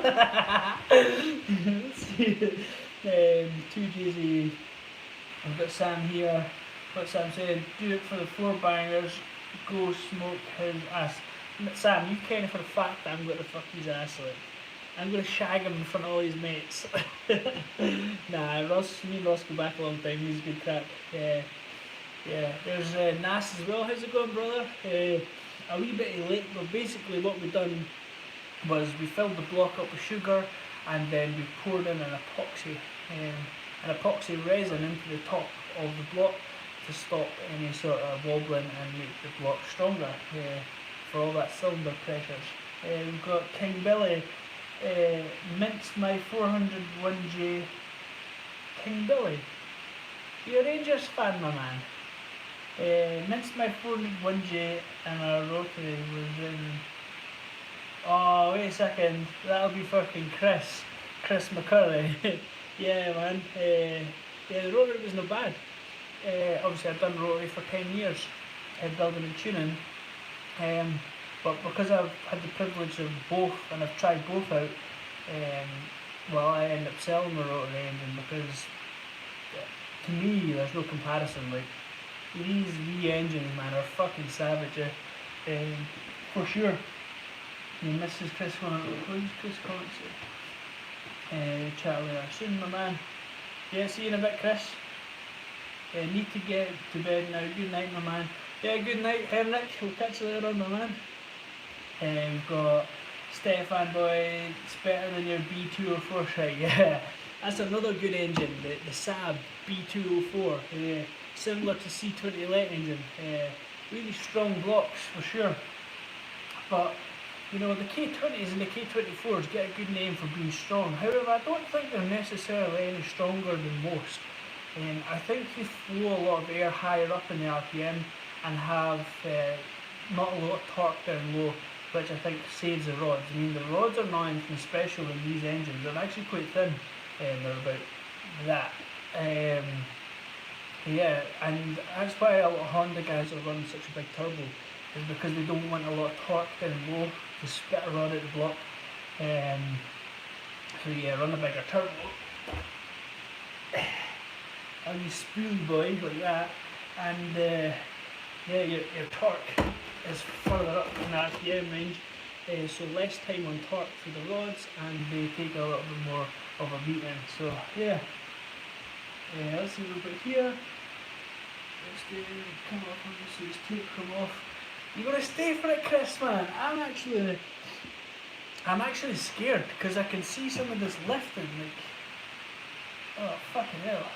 what I mean? Let's see. 2JZ. I've got Sam here. What Sam said, do it for the 4 bangers, go smoke his ass. Sam, you kind of for the fact that I'm going to fuck his ass, like. I'm going to shag him in front of all his mates. Nah, me and Ross go back a long time, he's a good crack. Yeah. There's Nas as well, how's it going, brother? A wee bit late, but basically what we done was we filled the block up with sugar and then we poured in an epoxy resin into the top of the block to stop any sort of wobbling and make the block stronger for all that cylinder pressures. We've got King Billy, minced my 401J. King Billy, you're a Rangers fan, my man. Minced my 401J and our rotary was in... Oh, wait a second, that'll be fucking Chris McCurry. Yeah, man. Yeah, the rotary was not bad. Obviously I've done rotary for 10 years, building and tuning, but because I've had the privilege of both and I've tried both out, well, I end up selling the rotary engine because to me there's no comparison. Like, these wee engines, man, are fucking savage, for sure. Mrs. Chris who's Chris Collins? Chat later soon, my man. Yeah, see you in a bit, Chris. Need to get to bed now. Good night, my man. Yeah, good night, Henrik. We'll catch you later on, my man. We've got Stefan boy. It's better than your B204 shite. Yeah, that's another good engine. The Saab B204. Similar to C20 Let engine. Really strong blocks for sure. But you know, the K20s and the K24s get a good name for being strong. However, I don't think they're necessarily any stronger than most. I think they flow a lot of air higher up in the RPM and have not a lot of torque down low, which I think saves the rods. I mean, the rods are not anything special in these engines. They're actually quite thin. They're about that. Yeah, and that's why a lot of Honda guys are running such a big turbo, is because they don't want a lot of torque down low to spit a rod out the block. So yeah, run a bigger turbo. And you spoolie boy like that, and yeah, your torque is further up in the RPM range, so less time on torque for the rods, and they take a little bit more of a beating. So yeah, let's see what we've got here. Let's come off, obviously this tape come off. You gotta stay for it, Chris, man. I'm actually scared because I can see some of this lifting, like, oh fucking hell.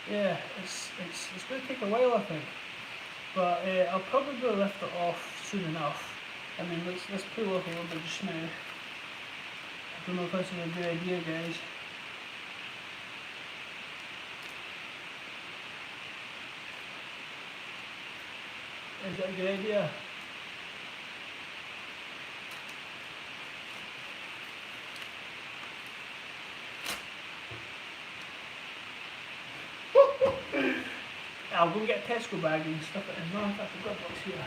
Yeah, it's going to take a while, I think, but I'll probably lift it off soon enough. I mean, let's pull off a little bit just now. I don't know if this is a good idea, guys. Is that a good idea? I'll go get a Tesco bag and stuff it in. No, in fact, I've got a box here.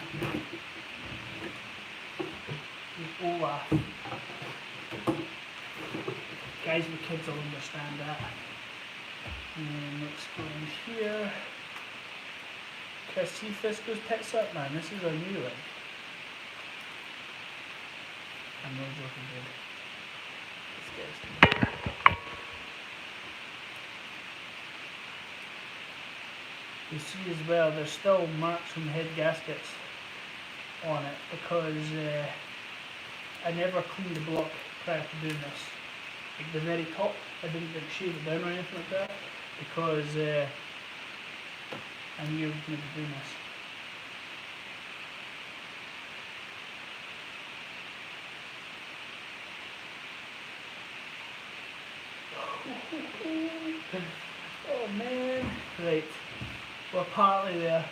There's Olaf. Guys with kids will understand that. And then let's go in here. Can I see Fisco's tits up, man? This is a new one. I'm not joking, dude. Let's get this thing. You see as well, there's still marks from head gaskets on it because I never cleaned the block prior to doing this. Like the very top, I didn't like shave it down or anything like that because I knew I was going to be doing this. Oh man, right. We're partly there.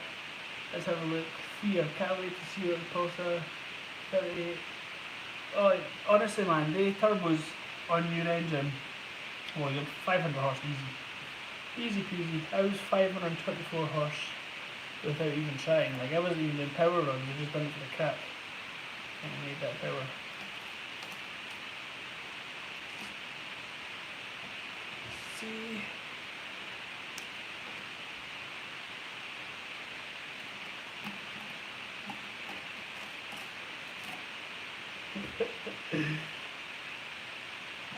Let's have a look. Here, can't wait to see what the pulse are. 38. Oh, honestly, man, the turbos on your engine, well, you're 500 horse easy. Easy peasy. I was 524 horse without even trying. Like, I wasn't even doing power runs, I just done it for the crack. And I made that power. Let's see.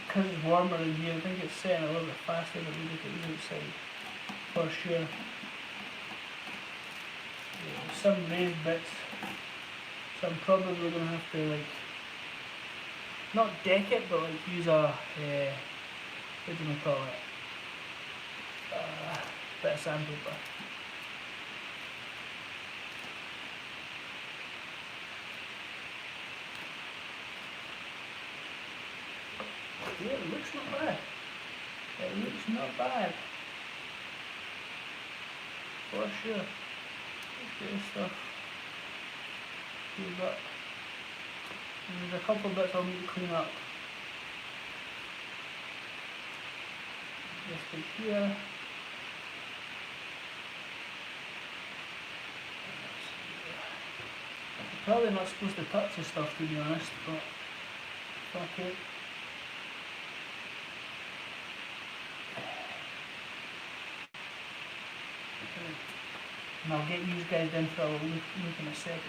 Because it's warmer in here, I think it's setting a little bit faster than we look at the outside, for sure. Yeah, some raised bits, so I'm probably going to have to, like, not deck it, but like use a, what do we call it, bit of sandpaper. Yeah, it looks not bad. It looks not bad. For sure. Let's get this stuff cleaned up. And there's a couple of bits I'll need to clean up. This bit here. I'm probably not supposed to touch this stuff, to be honest, but fuck it. And I'll get you guys in for a look in a second.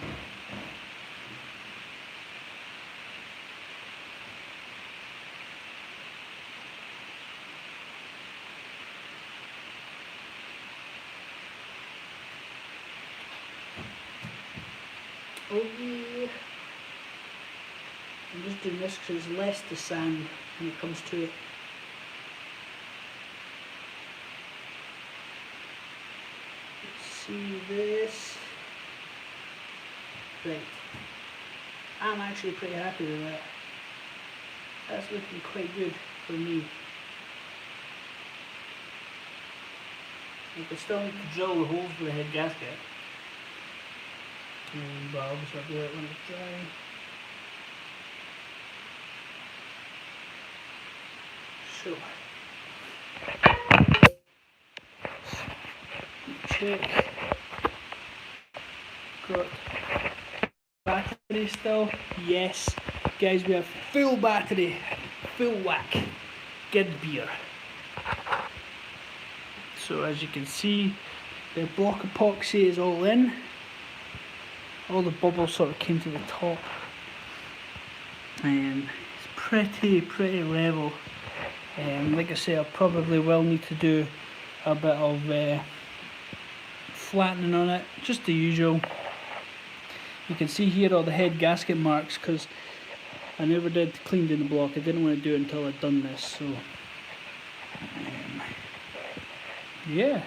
Okay. I'm just doing this because there's less to sand when it comes to it. See this. Right. I'm actually pretty happy with that. That's looking quite good for me. You can still need to drill the holes for the head gasket. But obviously I'll do it when it's dry. So Beytek. Got battery still. Yes, guys, we have full battery, full whack. Good beer. So as you can see, the block epoxy is all in. All the bubbles sort of came to the top. It's pretty level. Like I say, I probably will need to do a bit of flattening on it, just the usual. You can see here all the head gasket marks because I never did clean down the block. I didn't want to do it until I'd done this. So yeah,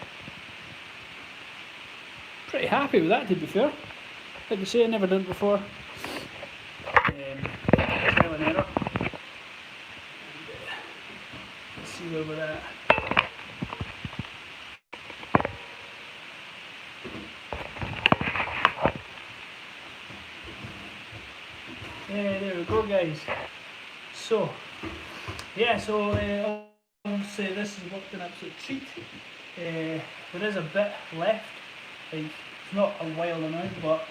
pretty happy with that, to be fair. Like I say, I never done it before. Trial and error. Let's see where we're at. Yeah, there we go, guys. So, yeah, obviously this has worked an absolute treat. There is a bit left. Like, it's not a wild amount, but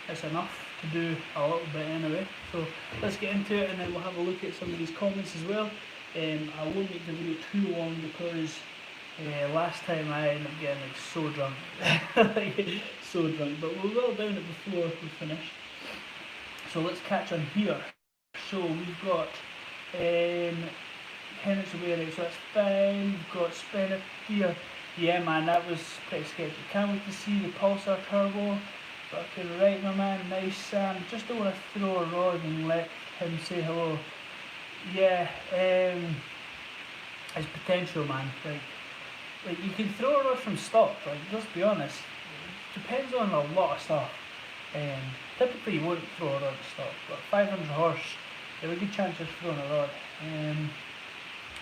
it's enough to do a little bit anyway. So let's get into it, and then we'll have a look at some of these comments as well. I won't make the video too long because last time I ended up getting like so drunk, so drunk. But we'll well down it before we finish. So let's catch on here. So we've got Kenneth's away, right, so that's fine. We've got Spinner here. Yeah, man, that was pretty sketchy. Can't wait to see the Pulsar Turbo. Fucking right, my man. Nice, Sam. Just don't want to throw a rod and let him say hello. Yeah, it's potential, man. Like you can throw a rod from stock. Like, let's be honest. It depends on a lot of stuff. Typically you wouldn't throw a rod to stock, but 500 horse, there would be a good chance of throwing a rod.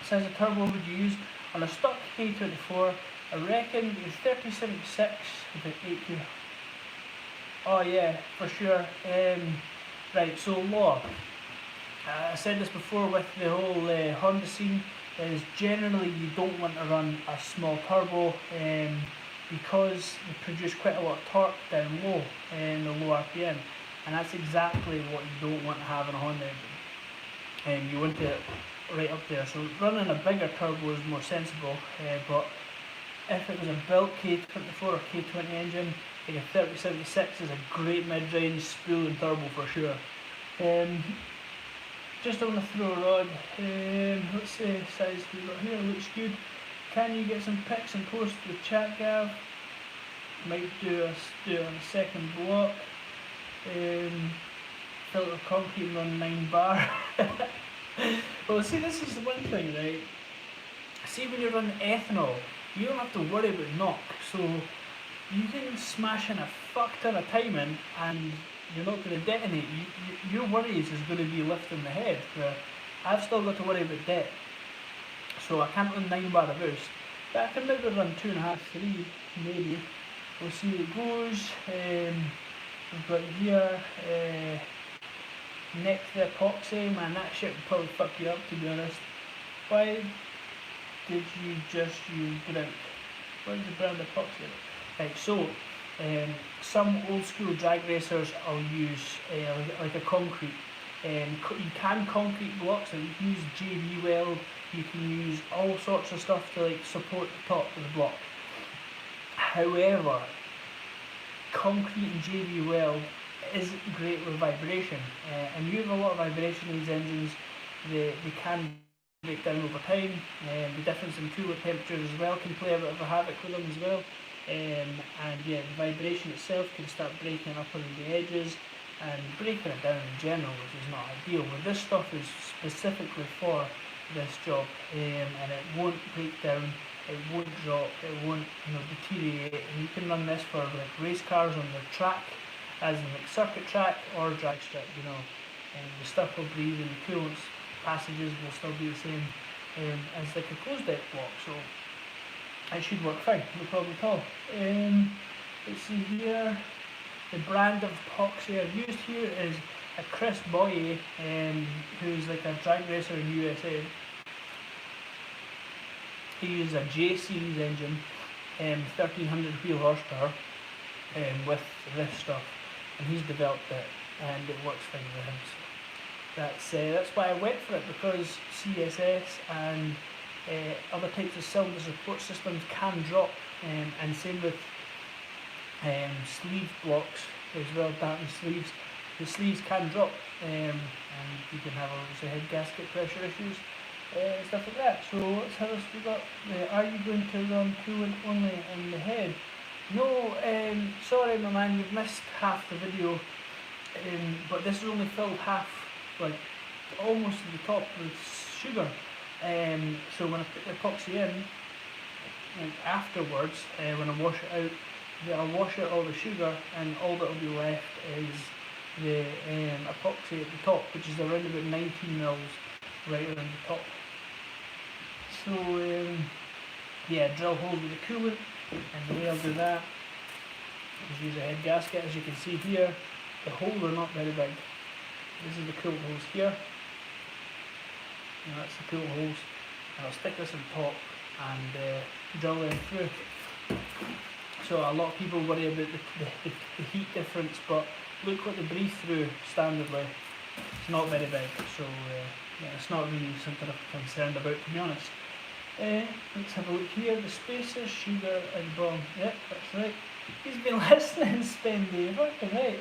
Size of turbo would you use on a stock K24? I reckon your 3076 with an 8Q. Oh yeah, for sure. Right, so law. I said this before with the whole Honda scene, is generally you don't want to run a small turbo because they produce quite a lot of torque down low in the low RPM, and that's exactly what you don't want to have in a Honda engine. You want it right up there, so running a bigger turbo is more sensible, but if it was a built K24 or K20 engine, like a 3076 is a great mid-range spool and turbo for sure. Just on the throw rod, let's see size we've got here, looks good. Can you get some pics and post to the chat, Gav? Might do it on the second block. Filter concrete on 9 bar. Well, see, this is the one thing, right? See, when you're running ethanol, you don't have to worry about knock. So you can smash in a fuck ton of timing and you're not going to detonate. Your worries is going to be lifting the head. I've still got to worry about det. So I can't run 9 bar of boost. But I can maybe run 2.5, 3, maybe. We'll see how it goes. We've got here, neck the epoxy. Man, that shit would probably fuck you up, to be honest. Why did you just use grout? What is the brand epoxy? Right, so some old school drag racers will use like a concrete. You can concrete blocks, like you can use JB weld, you can use all sorts of stuff to like support the top of the block. However, concrete and JB weld isn't great with vibration, and you have a lot of vibration in these engines. They can break down over time. The difference in coolant temperatures as well can play a bit of a havoc with them as well. And yeah, the vibration itself can start breaking up on the edges and breaking it down in general, which is not ideal. But this stuff is specifically for this job, and it won't break down, it won't drop, it won't deteriorate. And you can run this for like race cars on the track, as in like circuit track or drag strip, and the stuff will breathe and the coolant passages will still be the same as like a closed deck block. So it should work fine, no problem at all. Let's see here, the brand of epoxy I've used here is a Chris Boye, who's like a drag racer in USA. He uses a J series engine, 1300 wheel horsepower with this stuff, and he's developed it, and it works fine with him. So that's why I went for it, because CSS and other types of cylinder support systems can drop, and same with sleeve blocks as well, dampened sleeves. The sleeves can drop, and you can have obviously head gasket pressure issues, stuff like that. So let's have us. We got. Are you going to run coolant only in the head? No, sorry my man, you've missed half the video. But this is only filled half, like almost to the top with sugar. So when I put the epoxy in, like afterwards, when I wash it out, I'll wash out all the sugar, and all that will be left is the epoxy at the top, which is around about 19 mils right around the top. So yeah, drill holes with the coolant, and the way I'll do that is use a head gasket. As you can see here, the holes are not very big. This is the coolant holes here, and that's the coolant holes, and I'll stick this on top and drill them through. So a lot of people worry about the heat difference, but look what they breathe through standardly. It's not very big, so yeah, it's not really something I'm concerned about, to be honest. Let's have a look here. The spacers, sugar at the bottom. Yep, that's right. He's been listening, Spendy. Fucking right.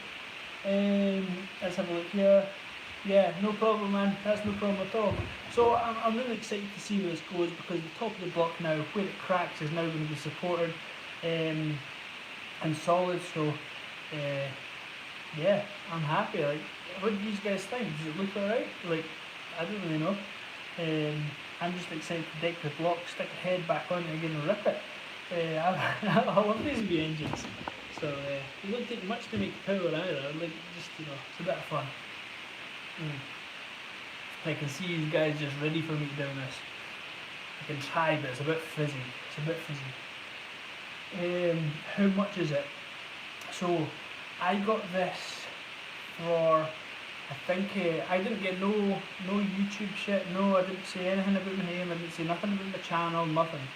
Let's have a look here. Yeah, no problem, man. That's no problem at all. So I'm really excited to see where this goes, because the top of the block now, where it cracks, is now going to be supported and solid. So yeah, I'm happy. Like, what do you guys think? Does it look alright? Like, I don't really know. I'm just excited to deck the block, stick the head back on it again and rip it. I love these wee engines. So it don't take much to make power either. Like, just, you know, it's a bit of fun. I can see you guys just ready for me to do this. I can try, but it's a bit fizzy. It's a bit fizzy. How much is it? So I got this for, I think, I didn't get no YouTube shit. No, I didn't say anything about my name. I didn't say nothing about my channel. Nothing.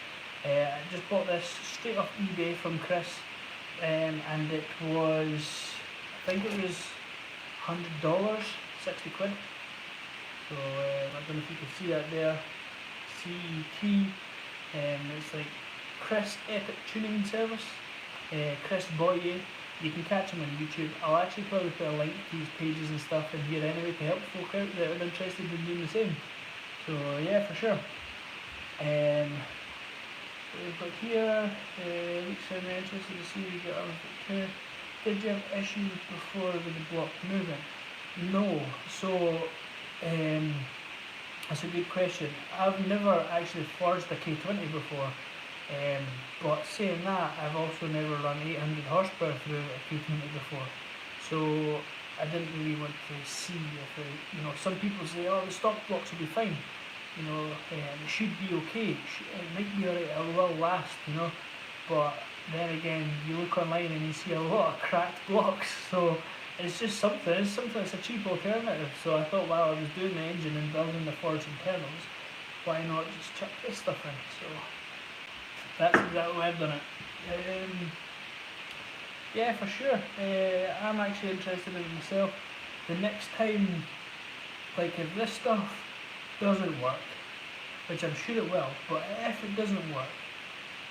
I just bought this straight off eBay from Chris, and it was, I think it was $100, 60 quid. So I don't know if you can see that there. CET. It's like Chris Epic Tuning Service. Chris Boye. You can catch him on YouTube. I'll actually probably put a link to his pages and stuff in here anyway to help folk out that are interested in doing the same. So yeah, for sure. We've got here, looks so interested to see you get on with it too. Did you have issues before with the block moving? No. So that's a good question. I've never actually forged a K20 before. But saying that, I've also never run 800 horsepower through a K20 before, so I didn't really want to see if it, you know, some people say, oh, the stock blocks will be fine, you know, it should be okay, it might be alright, it will last, you know, but then again, you look online and you see a lot of cracked blocks, so it's just something that's a cheap alternative. So I thought, while I was doing the engine and building the forged internals, why not just chuck this stuff in? So that's exactly why I've done it. Yeah, for sure. I'm actually interested in it myself. The next time, like, if this stuff doesn't work, which I'm sure it will, but if it doesn't work,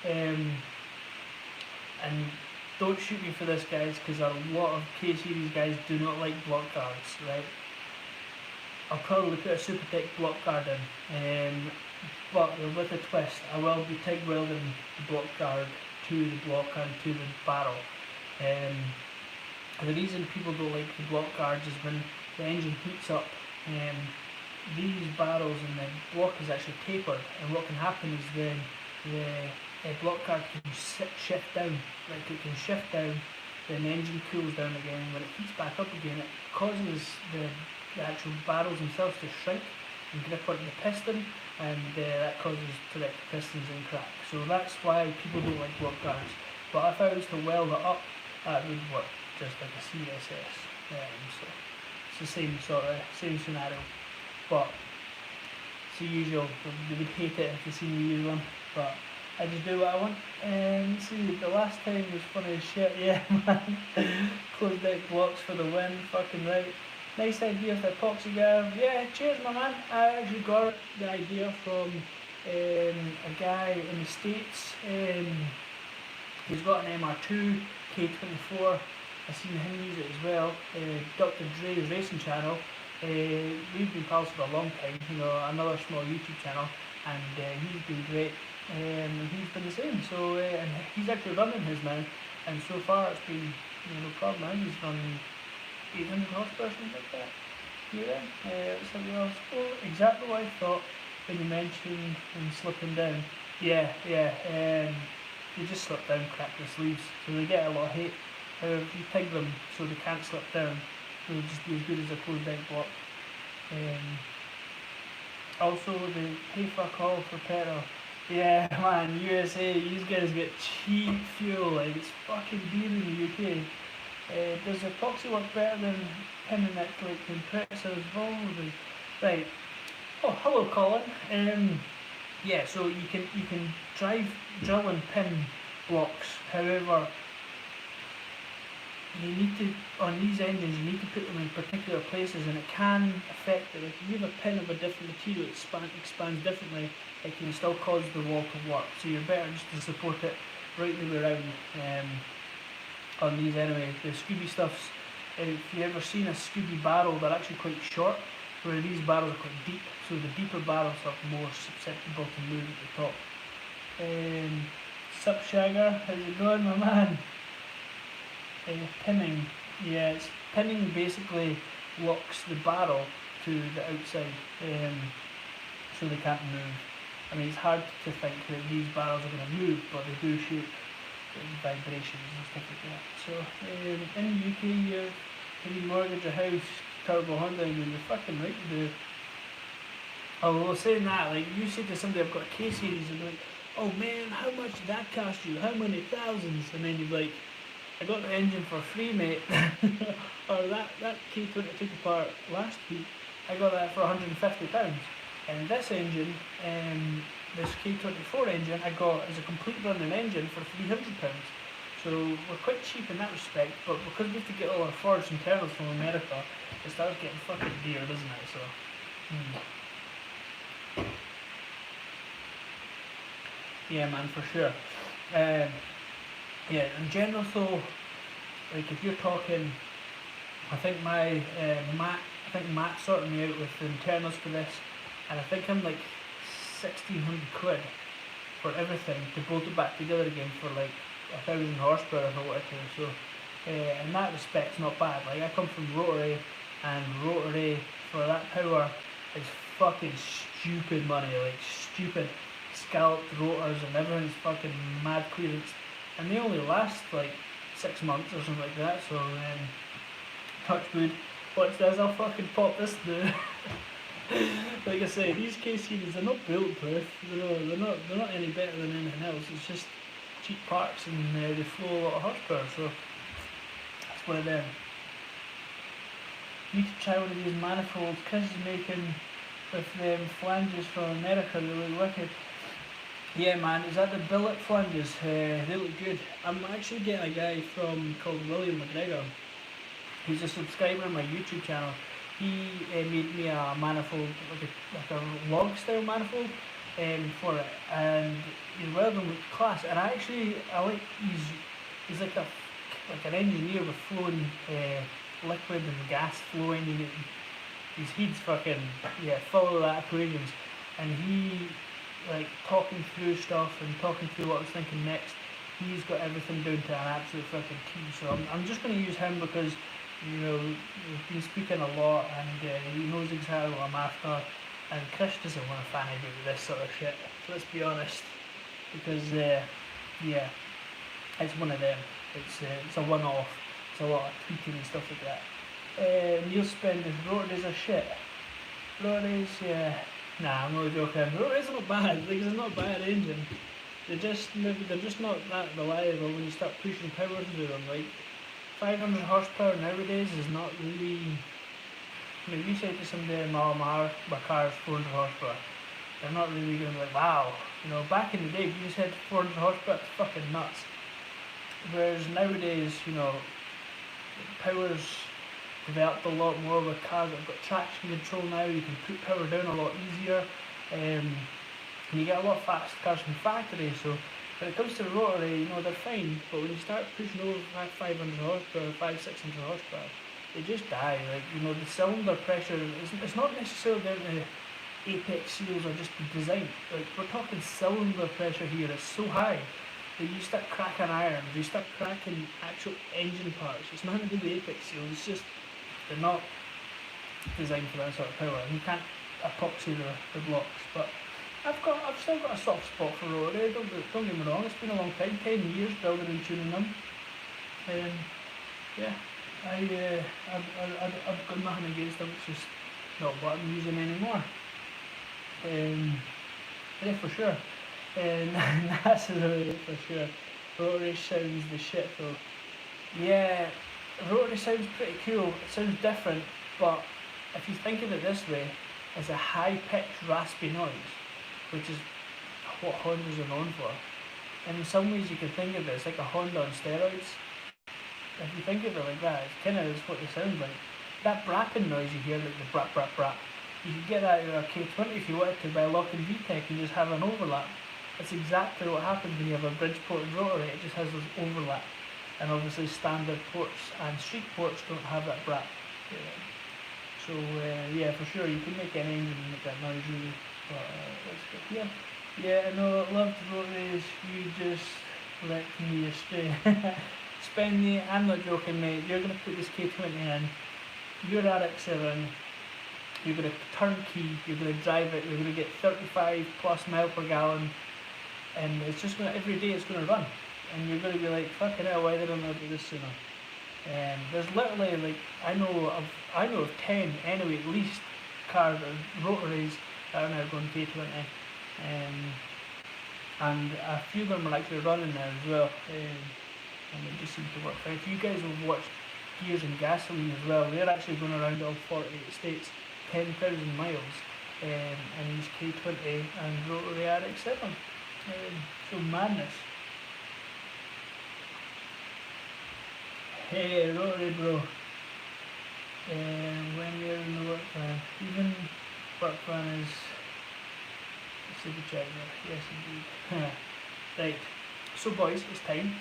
and don't shoot me for this, guys, because a lot of K-series guys do not like block guards, right? I'll probably put a Supertech block guard in, but with a twist. I will be TIG welding the block guard to the block and to the barrel. The reason people don't like the block guards is when the engine heats up, these barrels and the block is actually tapered, and what can happen is then the block guard can shift down, like it can shift down, then the engine cools down again, when it heats back up again it causes the actual barrels themselves to shrink and grip onto the piston, and that causes the pistons and crack. So that's why people don't like block guards. But if I was to weld it up, that would work, just like a CSS. So it's the same scenario. But it's the usual. They would hate it if they see me use one. But I just do what I want. Let's see, the last time was funny as shit. Yeah, man. Closed deck blocks for the win. Fucking right. Nice idea for Epoxy Gav. Yeah, cheers, my man. I actually got the idea from a guy in the States. He's got an MR2 K24. I've seen him use it as well. Dr. Dre's racing channel. We've been pals for a long time. You know, another small YouTube channel, and he's been great. He's been the same. So and he's actually running his now, and so far it's been no problem. I think he's run 800 horsepower, something like that. Yeah, something else. Oh, exactly what I thought when you mentioned him slipping down. Yeah. They just slip down, crack the sleeves, so they get a lot of hate. However, if you peg them so they can't slip down, they'll just be as good as a closed deck block. Also, they pay fuck all for petrol. Yeah, man, USA, these guys get cheap fuel, like it's fucking dear in the UK. Does Epoxy work better than pinning it like compressors, valves? Right. Oh, hello, Colin. Yeah, so you can drill and pin blocks. However, you need to, on these engines, you need to put them in particular places, and it can affect it. If you have a pin of a different material, it expands differently, it can still cause the wall to work. So you're better just to support it right the way around. On these anyway, the Scooby stuffs, if you've ever seen a Scooby barrel, they're actually quite short, where these barrels are quite deep, so the deeper barrels are more susceptible to move at the top. Sup Shagger, how's it going, my man? Pinning, yeah, pinning basically locks the barrel to the outside, so they can't move. I mean, it's hard to think that these barrels are going to move, but they do shoot vibrations and stuff like that. So, in the UK, when you mortgage a house, turbo Honda, and you're fucking right to do. Although saying that, like, you say to somebody, I've got a K-series, and they're like, oh man, how much did that cost you? How many thousands? And then you're like, I got the engine for free, mate. Or that K22 apart last week, I got that for £150. And this engine, this K24 engine, I got as a complete running engine for £300. So we're quite cheap in that respect, but because we have to get all our forged internals from America, it starts getting fucking dear, doesn't it? So, yeah, man, for sure. Yeah, in general though, like if you're talking, I think Matt sorted me out with the internals for this, and I think I'm like 1,600 quid for everything to bolt it back together again for like 1,000 horsepower if I wanted to. So in that respect, it's not bad. Like I come from rotary, and rotary for that power is fucking stupid money, like stupid scalloped rotors and everything's fucking mad clearance, and they only last like 6 months or something like that. So touch wood, watch this, I'll fucking pop this through. Like I say, these K-series, they're not bulletproof, they're not any better than anything else. It's just cheap parts, and they flow a lot of horsepower, so that's one of them. You need to try one of these manifolds Chris is making with them flanges from America, they look wicked. Yeah man, is that the billet flanges? They look good. I'm actually getting a guy called William McGregor. He's a subscriber on my YouTube channel. He made me a manifold, like a log style manifold for it, and he's well done with class. And I like he's like an engineer with flowing liquid and gas flowing, and his head's fucking full of that equations, and he like talking through stuff and talking through what I was thinking next. He's got everything down to an absolute fucking T. So I'm just going to use him because, you know, we've been speaking a lot, and he knows exactly what I'm after, and Chris doesn't want to fanny about this sort of shit, let's be honest, because yeah, it's one of them, it's a one-off, it's a lot of tweaking and stuff like that. Neil Spender's rotaries are shit. Rotaries, yeah, nah, I'm not joking. Rotaries are not bad, like, it's not a bad engine, they're just not that reliable when you start pushing power through them. Like 500 horsepower nowadays is not really. I mean, if you say to somebody, my car is 400 horsepower, they're not really going to be like, wow. You know, back in the day, if you just had 400 horsepower, it's fucking nuts. Whereas nowadays, you know, power's developed a lot more with cars that have got traction control now. You can put power down a lot easier. And you get a lot faster cars from factory. So when it comes to the rotary, you know, they're fine. But when you start pushing over 500 horsepower, 600 horsepower, they just die. Like, you know, the cylinder pressure, it's not necessarily down to apex seals or just the design. Like, we're talking cylinder pressure here. It's so high that you start cracking irons, you start cracking actual engine parts. It's nothing to do with apex seals, it's just they're not designed for that sort of power, and you can't epoxy the blocks. But I've still got a soft spot for rotary. Don't get me wrong, it's been a long time, 10 years building and tuning them. Yeah, I've got nothing against them. It's just not what I'm using anymore. Yeah, for sure. And that's really for sure. Rotary sounds the shit though. Yeah, rotary sounds pretty cool. It sounds different, but if you think of it this way, it's a high-pitched, raspy noise, which is what Hondas are known for. And in some ways, you can think of it as like a Honda on steroids. If you think of it like that, it's kind of what they sound like. That brapping noise you hear, like the brap brap brap, you could get that out of a K20 if you wanted to by locking Beytek and just have an overlap. That's exactly what happens when you have a bridge-ported rotary. It just has this overlap. And obviously standard ports and street ports don't have that brap. So yeah, for sure, you can make any engine make that noise really. But that's good. Yeah, I know, loved rotaries, you just let me astray. Spendy, I'm not joking mate, you're going to put this K20 in, your RX-7, you're going to turn key, you're going to drive it, you're going to get 35 plus mile per gallon, and it's just going to, every day it's going to run, and you're going to be like, fucking hell, why didn't I do this sooner? There's literally, like, I know of 10 anyway at least cars or rotaries that are now going K20, and a few of them are actually running now as well, and they just seem to work fine. If you guys have watched Gears and Gasoline as well, they're actually going around all 48 states, 10,000 miles, in these K20 and rotary RX-7. So madness. Hey, rotary bro. When you're in the work van, even work van is a supercharger. Yes, indeed. Right. So boys, it's time.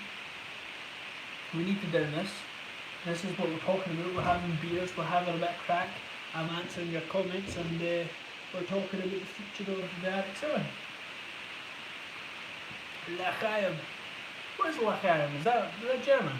We need to down this. This is what we're talking about. We're having beers, we're having a bit of crack. I'm answering your comments, and we're talking about the future of the RX-7. L'chaim. What is L'chaim? Is that German?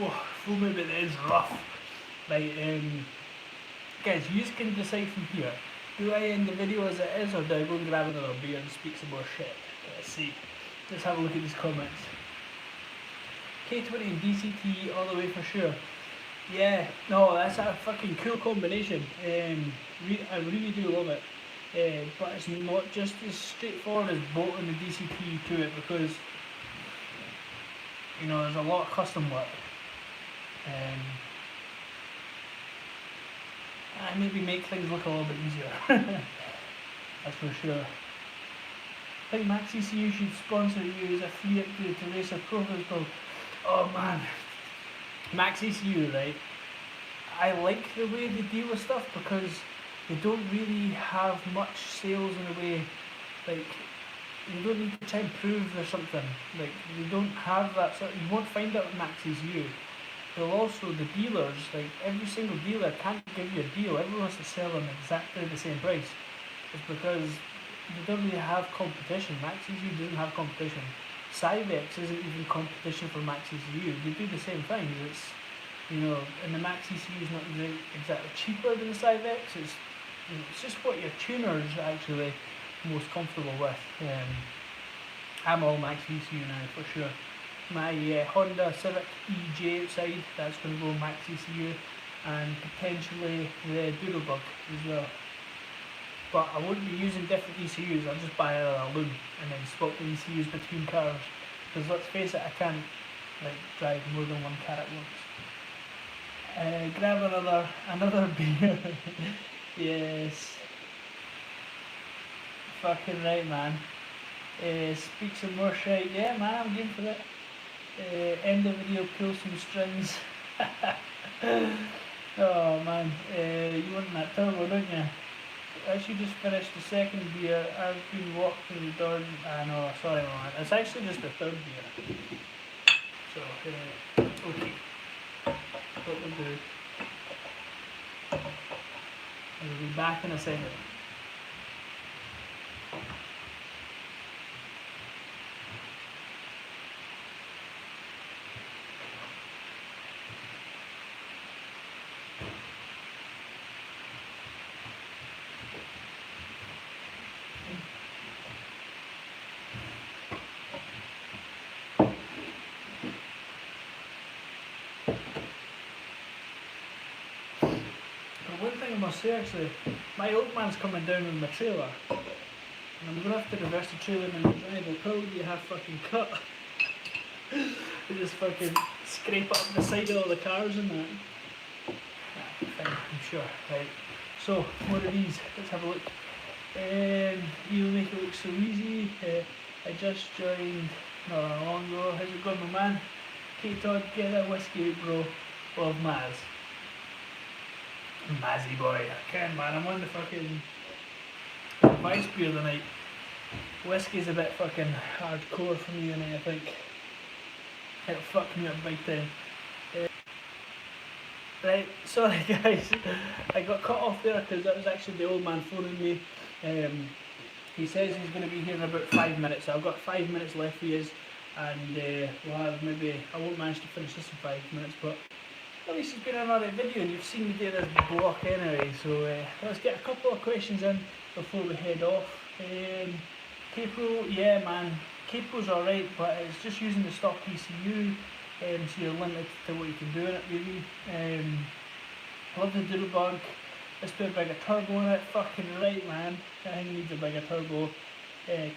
Oh, fool me, but it is rough. Right, guys, you can decide from here. Do I end the video as it is, or do I go and grab another beer and speak some more shit? Let's see. Let's have a look at these comments. K20 and DCT all the way for sure. Yeah, no, that's a fucking cool combination. I really do love it. But it's not just as straightforward as bolting the DCT to it, because you know there's a lot of custom work. I maybe make things look a little bit easier. That's for sure. I think Max ECU should sponsor you as a free upgrade to race a profile. Oh man, Max ECU, right? I like the way they deal with stuff because they don't really have much sales in a way, like, you don't need to try and prove there's something, like, they don't have that sort, you won't find that with Max ECU. They'll also, the dealers, like, every single dealer can't give you a deal, everyone wants to sell them exactly the same price. It's because they don't really have competition. Max ECU doesn't have competition. Cyvex isn't even competition for Max ECU. They do the same things. It's, you know, and the Max ECU is not exactly cheaper than the Cyvex. It's just what your tuner's actually most comfortable with. I'm all Max ECU now for sure. My Honda Civic EJ outside, that's going to go Max ECU, and potentially the Doodlebug as well. but I wouldn't be using different ECUs. I'll just buy another loom and then swap the ECUs between cars. Because let's face it, I can't like drive more than one car at once. Grab another beer. Yes. Fucking right, man. Speak some more shit. Yeah, man, I'm game for it. End the video, pull some strings. Oh man, you want that turbo, don't you? I actually just finished the second beer. I've been walking through the door. No, sorry man, it's actually just the third beer. So, okay. What we'll do, I'll be back in a second. One thing I must say actually, my old man's coming down with my trailer and I'm going to have to reverse the trailer in the drive. I'll probably be half fucking cut. I just fucking scrape up the side of all the cars and that. Fine, I'm sure. Right, so what are these? Let's have a look. You make it look so easy. I just joined not that long ago. How's it going, my man? K24, get a whiskey, bro. Love Maz. Mazzy boy, I can, man. I'm on the fucking vice beer tonight. Whiskey's a bit fucking hardcore for me tonight, I think. It'll fuck me up big time. Right, sorry guys, I got cut off there because that was actually the old man phoning me. He says he's going to be here in about 5 minutes. So I've got 5 minutes left for you, and we'll have maybe, I won't manage to finish this in 5 minutes, but at least it's been another video and you've seen me do this block anyway. So let's get a couple of questions in before we head off. K-Pro, yeah man, K-Pro's alright, but it's just using the stock ECU, so you're limited to what you can do in it really. I love the dual bunk. Let's put a bigger turbo in it. Fucking right, man. I think it needs a bigger turbo.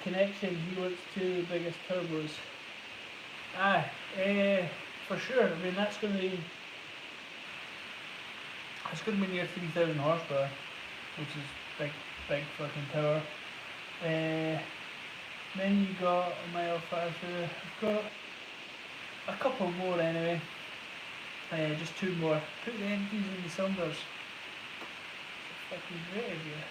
Connection, he wants 2 biggest turbos. For sure. I mean, that's going to be near 3,000 horsepower, which is big fucking power. Then you got a mile faster. I've got a couple more anyway. Just 2 more. Put the empties in the cylinders. It's a fucking great idea.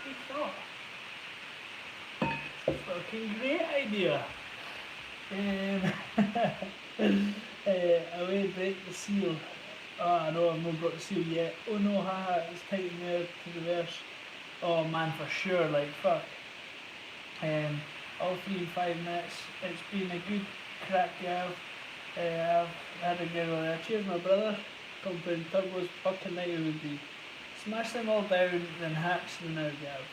Who thought? It's a fucking great idea. Away break the seal. Oh no, I've not got the seal yet. Oh no, haha, it's tight in there to reverse. Oh man, for sure, like fuck. All 3 in 5 minutes. It's been a good crack, Gav. I've had a giggle there. Cheers, my brother. Compound turbos, fucking night it would be. Smash them all down, then hatch them out, Gav.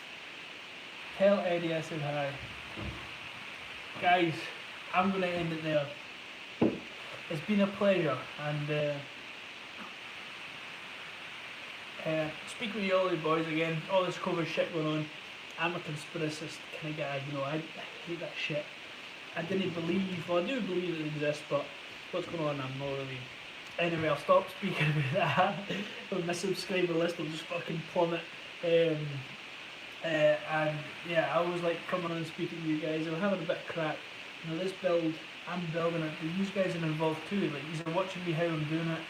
Tell Eddie I said hi. Guys, I'm going to end it there. It's been a pleasure, and speaking with you all you boys again, all this COVID shit going on. I'm a conspiracist kind of guy, you know, I hate that shit. I didn't believe, well I do believe it exists, but what's going on I'm not really. Anyway, I'll stop speaking about that. My subscriber list will just fucking plummet. And yeah, I always like coming on and speaking to you guys. I'm having a bit of crack. You know, this build, I'm building it, but you guys are involved too. Like, you're watching me how I'm doing it.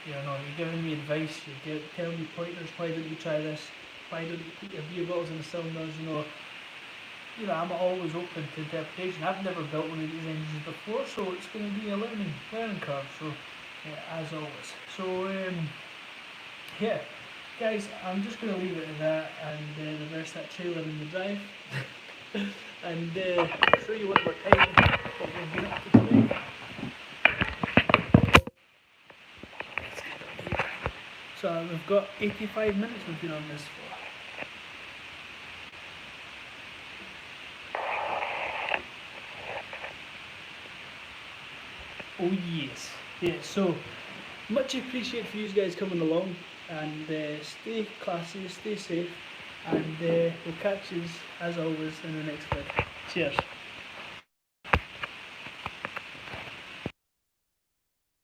You know, you're giving me advice, you're telling me pointers, why don't you try this? Why don't you put your beer bottles in the cylinders, you know? I'm always open to interpretation. I've never built one of these engines before, so it's going to be a learning curve, so as always. So, yeah, guys, I'm just going to leave it at that and reverse that trailer in the drive. And show you one more time what we've been up to today. So we've got 85 minutes we've been on this for. Oh yes, Yeah, so much appreciated for you guys coming along, and stay classy, stay safe, and we'll catch you as always in the next clip. Cheers.